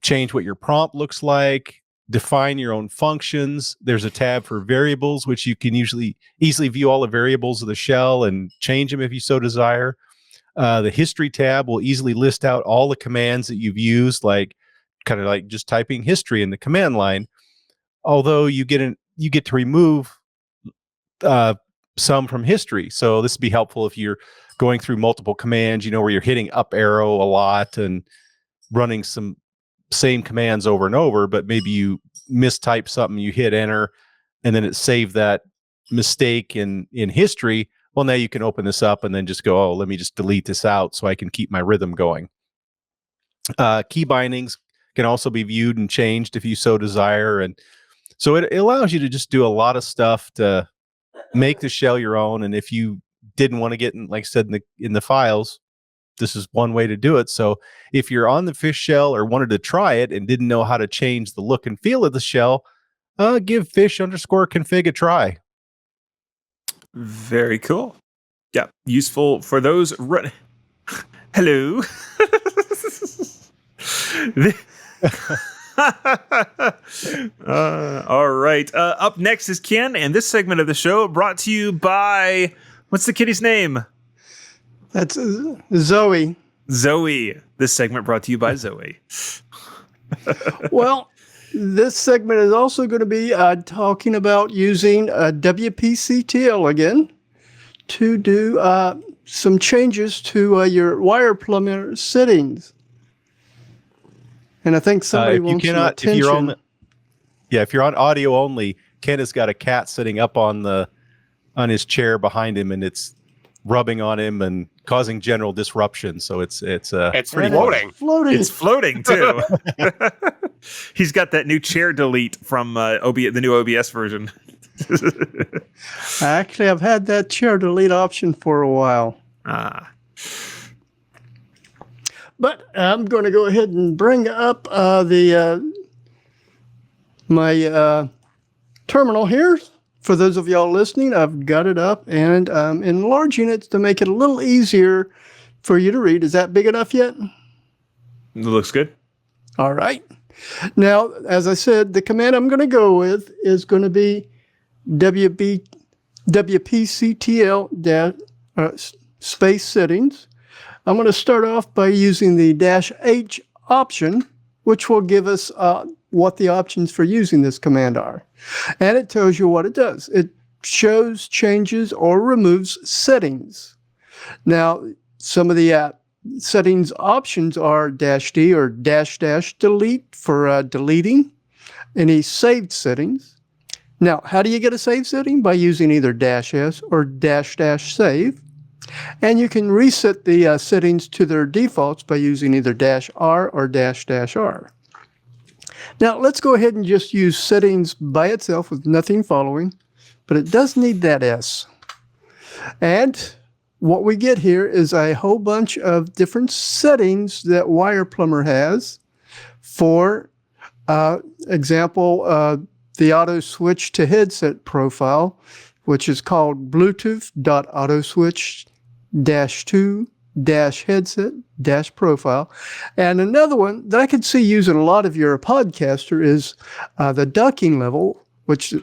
change what your prompt looks like, define your own functions. There's a tab for variables, which you can easily view all the variables of the shell and change them if you so desire. The history tab will easily list out all the commands that you've used, like kind of like just typing history in the command line. Although you get to remove some from history. So this would be helpful if you're going through multiple commands, where you're hitting up arrow a lot and running some same commands over and over, but maybe you mistype something, you hit enter, and then it saved that mistake in history. Well, now you can open this up and then just go, oh, let me just delete this out so I can keep my rhythm going. Key bindings can also be viewed and changed if you so desire. And so it allows you to just do a lot of stuff to make the shell your own. And if you didn't want to get in, like I said, in the files, this is one way to do it. So if you're on the fish shell or wanted to try it and didn't know how to change the look and feel of the shell, give fish_config a try. Very cool. Yeah, useful for those. Hello. All right. Up next is Ken, and this segment of the show brought to you by, what's the kitty's name? That's Zoe. Zoe. This segment brought to you by Zoe. Well, this segment is also going to be talking about using WPCTL again to do some changes to your wire plumber settings. And I think somebody wants some attention. If you're on audio only, Ken has got a cat sitting up on his chair behind him, and it's rubbing on him and causing general disruption. So it's floating. It's floating too. He's got that new chair delete from the new OBS version. Actually, I've had that chair delete option for a while. But I'm going to go ahead and bring up my terminal here. For those of y'all listening, I've got it up and I'm enlarging it to make it a little easier for you to read. Is that big enough yet? It looks good. All right. Now, as I said, the command I'm going to go with is going to be WPCTL space settings. I'm going to start off by using the -H option, which will give us what the options for using this command are. And it tells you what it does. It shows, changes, or removes settings. Now, some of the settings options are -D or -- delete for deleting any saved settings. Now, how do you get a save setting? By using either -S or -- save. And you can reset the settings to their defaults by using either -R or -R. Now, let's go ahead and just use settings by itself with nothing following, but it does need that S. And what we get here is a whole bunch of different settings that Wire Plumber has. For example, the auto switch to headset profile, which is called Bluetooth.autoswitch-2-headset-profile. And another one that I could see using a lot if you're a podcaster is the ducking level, which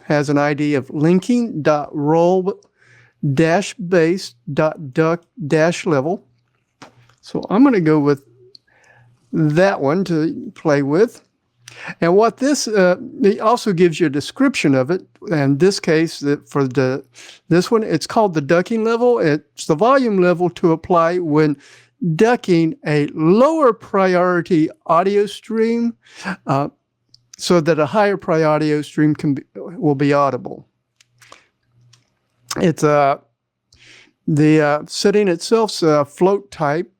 has an ID of linking.roll-base.duck-level. So I'm going to go with that one to play with. And what this, it also gives you a description of it. In this case, for this one, it's called the ducking level. It's the volume level to apply when ducking a lower priority audio stream so that a higher priority audio stream will be audible. It's the setting itself's a float type.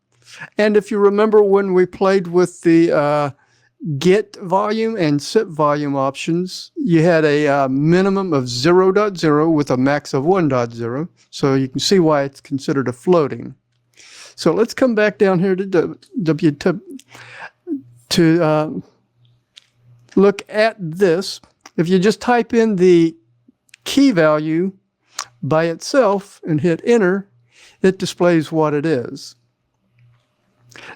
And if you remember when we played with the get volume and set volume options, you had a minimum of 0.0 with a max of 1.0. So you can see why it's considered a floating. So let's come back down here to look at this. If you just type in the key value by itself and hit enter, it displays what it is.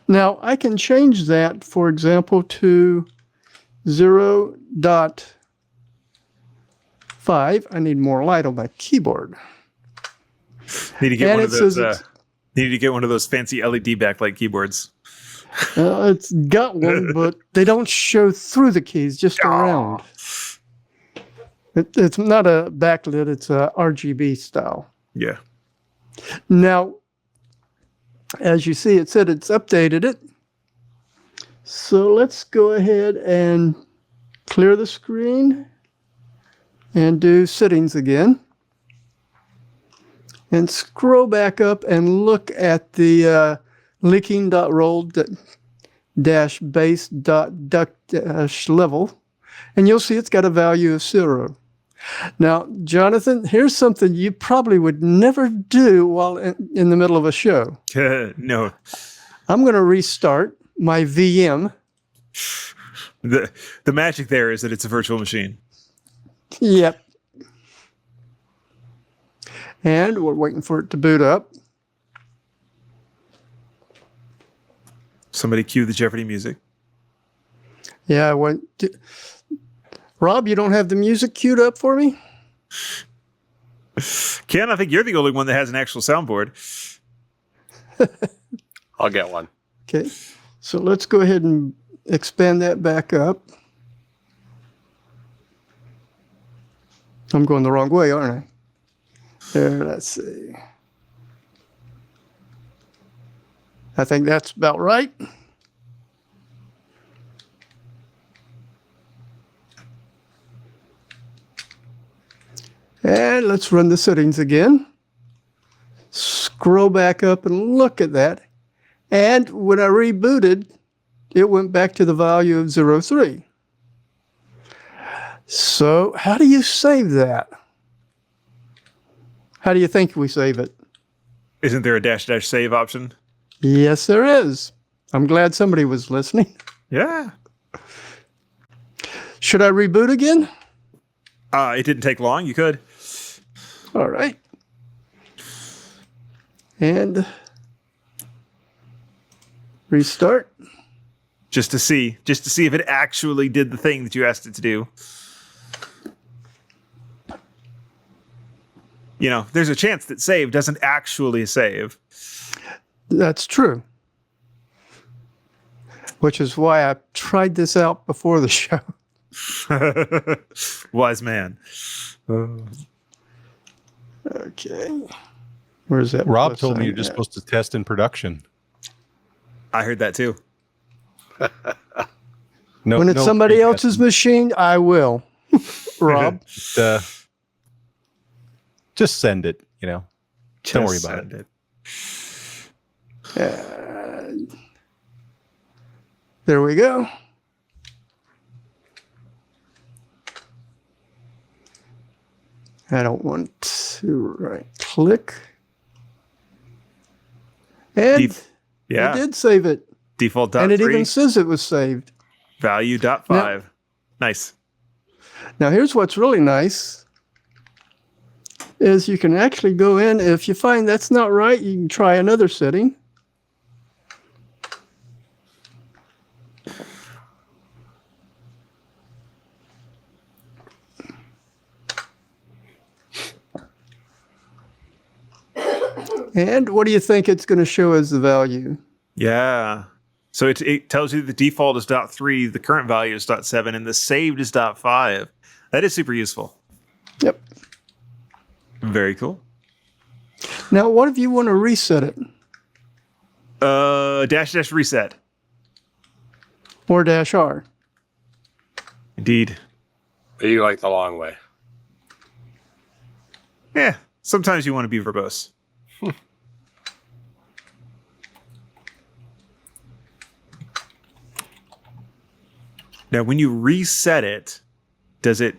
Now, I can change that, for example, to 0.5. I need more light on my keyboard. Need to get one of those fancy LED backlight keyboards. It's got one, but they don't show through the keys, just around. It's not a backlit, it's a RGB style. Yeah. Now, as you see, it said it's updated it. So let's go ahead and clear the screen and do settings again. And scroll back up and look at the linking.roll-base.duck-level. And you'll see it's got a value of 0. Now, Jonathan, here's something you probably would never do while in the middle of a show. No. I'm going to restart my VM. The magic there is that it's a virtual machine. Yep. And we're waiting for it to boot up. Somebody cue the Jeopardy music. Yeah, Rob, you don't have the music queued up for me? Ken, I think you're the only one that has an actual soundboard. I'll get one. Okay, so let's go ahead and expand that back up. I'm going the wrong way, aren't I? There, let's see. I think that's about right. And let's run the settings again. Scroll back up and look at that. And when I rebooted, it went back to the value of 03. So how do you save that? How do you think we save it? Isn't there a -- save option? Yes, there is. I'm glad somebody was listening. Yeah. Should I reboot again? It didn't take long. You could. All right. And restart. Just to see if it actually did the thing that you asked it to do. You know, there's a chance that save doesn't actually save. That's true. Which is why I tried this out before the show. Wise man. Okay. Where's that? Rob plus told me sign you're just at? supposed to test in production. I heard that too. No, When it's no somebody pre-testing. else's machine, I will. Rob. Just send it, you know. Don't worry about it. There we go. I don't want to right click. And Yeah. it did save it. Default And it .3 even says it was saved. value .5. Nice. Now here's what's really nice is you can actually go in. If you find that's not right, you can try another setting. And what do you think it's going to show as the value? Yeah. So it tells you the default is .3, the current value is .7, and the saved is .5. That is super useful. Yep. Very cool. Now, what if you want to reset it? -- reset. Or -R? Indeed. You like the long way. Yeah. Sometimes you want to be verbose. Now, when you reset it, does it?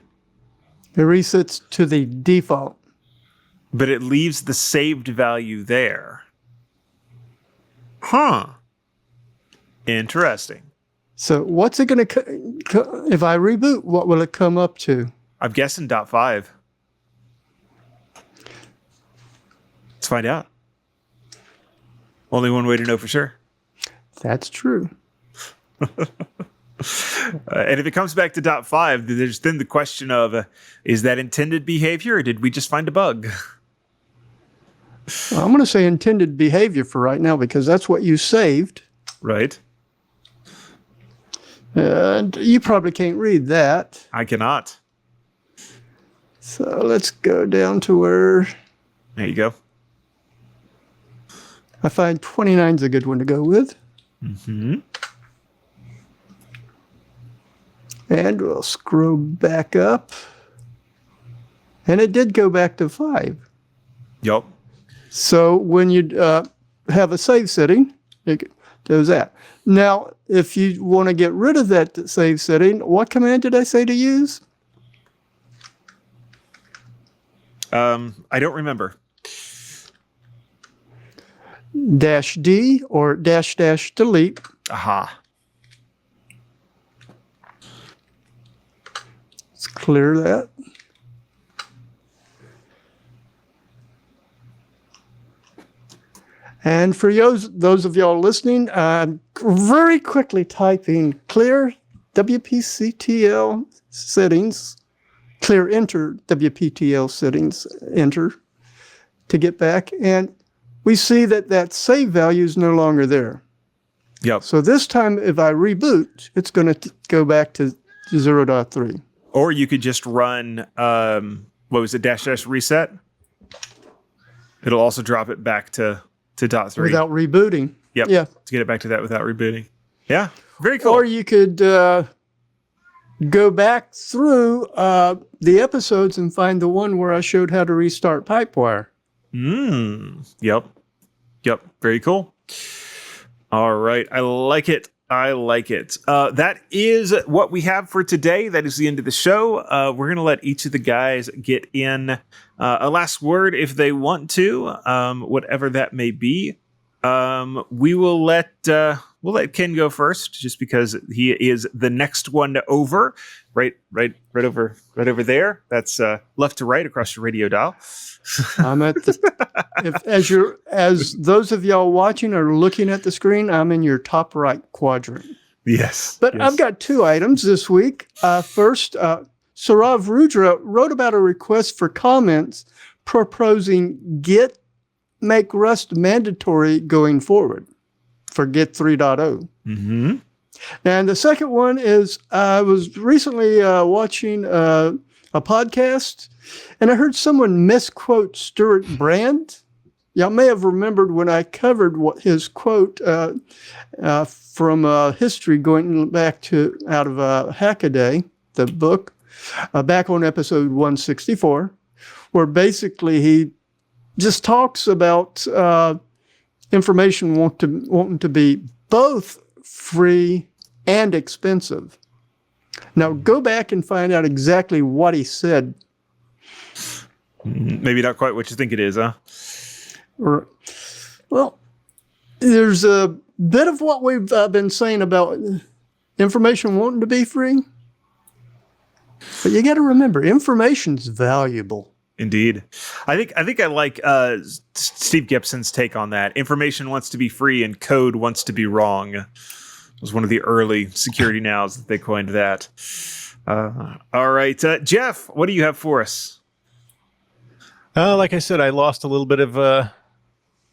It resets to the default. But it leaves the saved value there. Huh. Interesting. So what's it going to, if I reboot, what will it come up to? I'm guessing .5. Let's find out. Only one way to know for sure. That's true. And if it comes back to .5, there's then the question of, is that intended behavior or did we just find a bug? Well, I'm going to say intended behavior for right now because that's what you saved. Right. And you probably can't read that. I cannot. So let's go down to where There you go. I find 29 is a good one to go with. Mm-hmm. And we'll scroll back up. And it did go back to 5. Yup. So when you have a save setting, it does that. Now, if you want to get rid of that save setting, what command did I say to use? I don't remember. -D or --delete. Aha. Let's clear that. And for those of y'all listening, very quickly typing clear WPCTL settings, clear enter WPTL settings, enter to get back. And we see that save value is no longer there. Yep. So this time, if I reboot, it's going to go back to 0.3. Or you could just run, what was it, -- reset? It'll also drop it back to .3. Without rebooting. Yep. Yeah. To get it back to that without rebooting. Yeah. Very cool. Or you could go back through the episodes and find the one where I showed how to restart Pipewire. Yep. Very cool. All right. I like it. That is what we have for today. That is the end of the show. We're going to let each of the guys get in a last word if they want to, whatever that may be. We'll let Ken go first, just because he is the next one over. Right over there. That's left to right across your radio dial. I'm at the as those of y'all watching are looking at the screen, I'm in your top right quadrant. Yes. But yes. I've got 2 items this week. First, Sarav Rudra wrote about a request for comments proposing Git make Rust mandatory going forward for Git 3.0. Mm-hmm. And the second one is I was recently watching a podcast, and I heard someone misquote Stuart Brand. Y'all may have remembered when I covered what his quote from history going back to out of Hackaday, the book, back on episode 164, where basically he just talks about information wanting to be both free and expensive. Now go back and find out exactly what he said. Maybe not quite what you think it is, huh? Well, there's a bit of what we've been saying about information wanting to be free. But you got to remember, information's valuable. Indeed. I think I like Steve Gibson's take on that. Information wants to be free and code wants to be wrong. It was one of the early security nows that they coined that. All right. Jeff, what do you have for us? Like I said, I lost a little bit of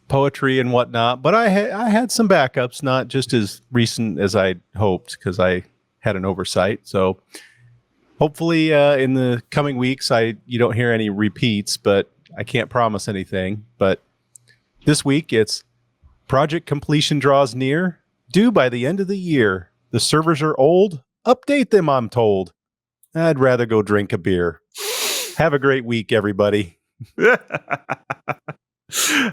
poetry and whatnot, but I had some backups, not just as recent as I hoped, because I had an oversight. So hopefully in the coming weeks, you don't hear any repeats, but I can't promise anything. But this week, it's project completion draws near, due by the end of the year. The servers are old. Update them, I'm told. I'd rather go drink a beer. Have a great week, everybody.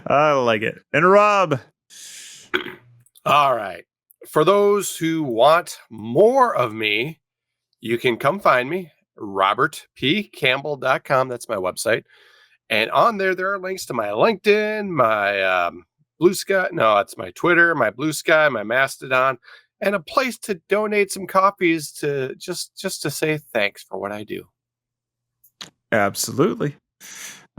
I like it. And Rob. All right. For those who want more of me, you can come find me, robertpcampbell.com. That's my website. And on there are links to my LinkedIn, my Blue Sky. No, it's my Twitter, my Blue Sky, my Mastodon, and a place to donate some copies to just to say thanks for what I do. Absolutely.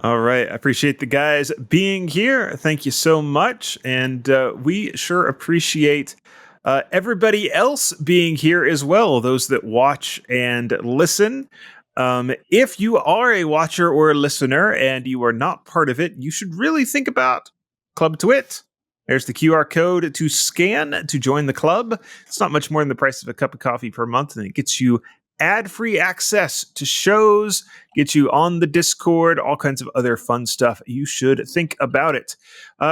All right. I appreciate the guys being here. Thank you so much. And we sure appreciate everybody else being here as well, those that watch and listen. If you are a watcher or a listener and you are not part of it, you should really think about Club TWiT. There's the QR code to scan to join the club. It's not much more than the price of a cup of coffee per month, and it gets you ad-free access to shows, gets you on the Discord, all kinds of other fun stuff. You should think about it.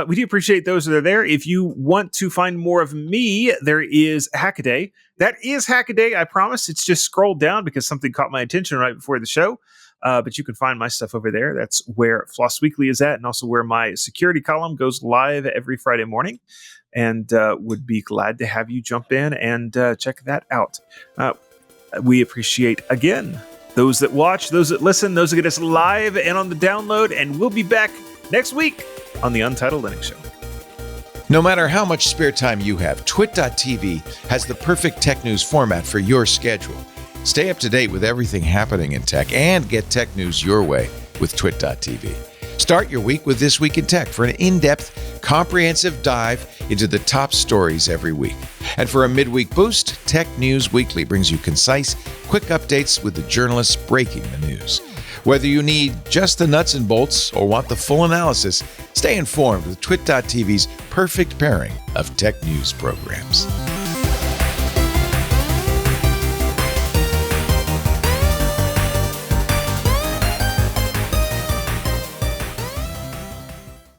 We do appreciate those that are there. If you want to find more of me, there is Hackaday. That is Hackaday, I promise. It's just scrolled down because something caught my attention right before the show. But you can find my stuff over there. That's where Floss Weekly is at, and also where my security column goes live every Friday morning. And would be glad to have you jump in and check that out. We appreciate, again, those that watch, those that listen, those that get us live and on the download. And we'll be back next week on the Untitled Linux Show. No matter how much spare time you have, TWiT.tv has the perfect tech news format for your schedule. Stay up to date with everything happening in tech and get tech news your way with TWiT.tv. Start your week with This Week in Tech for an in-depth, comprehensive dive into the top stories every week. And for a midweek boost, Tech News Weekly brings you concise, quick updates with the journalists breaking the news. Whether you need just the nuts and bolts or want the full analysis, stay informed with TWiT.tv's perfect pairing of tech news programs.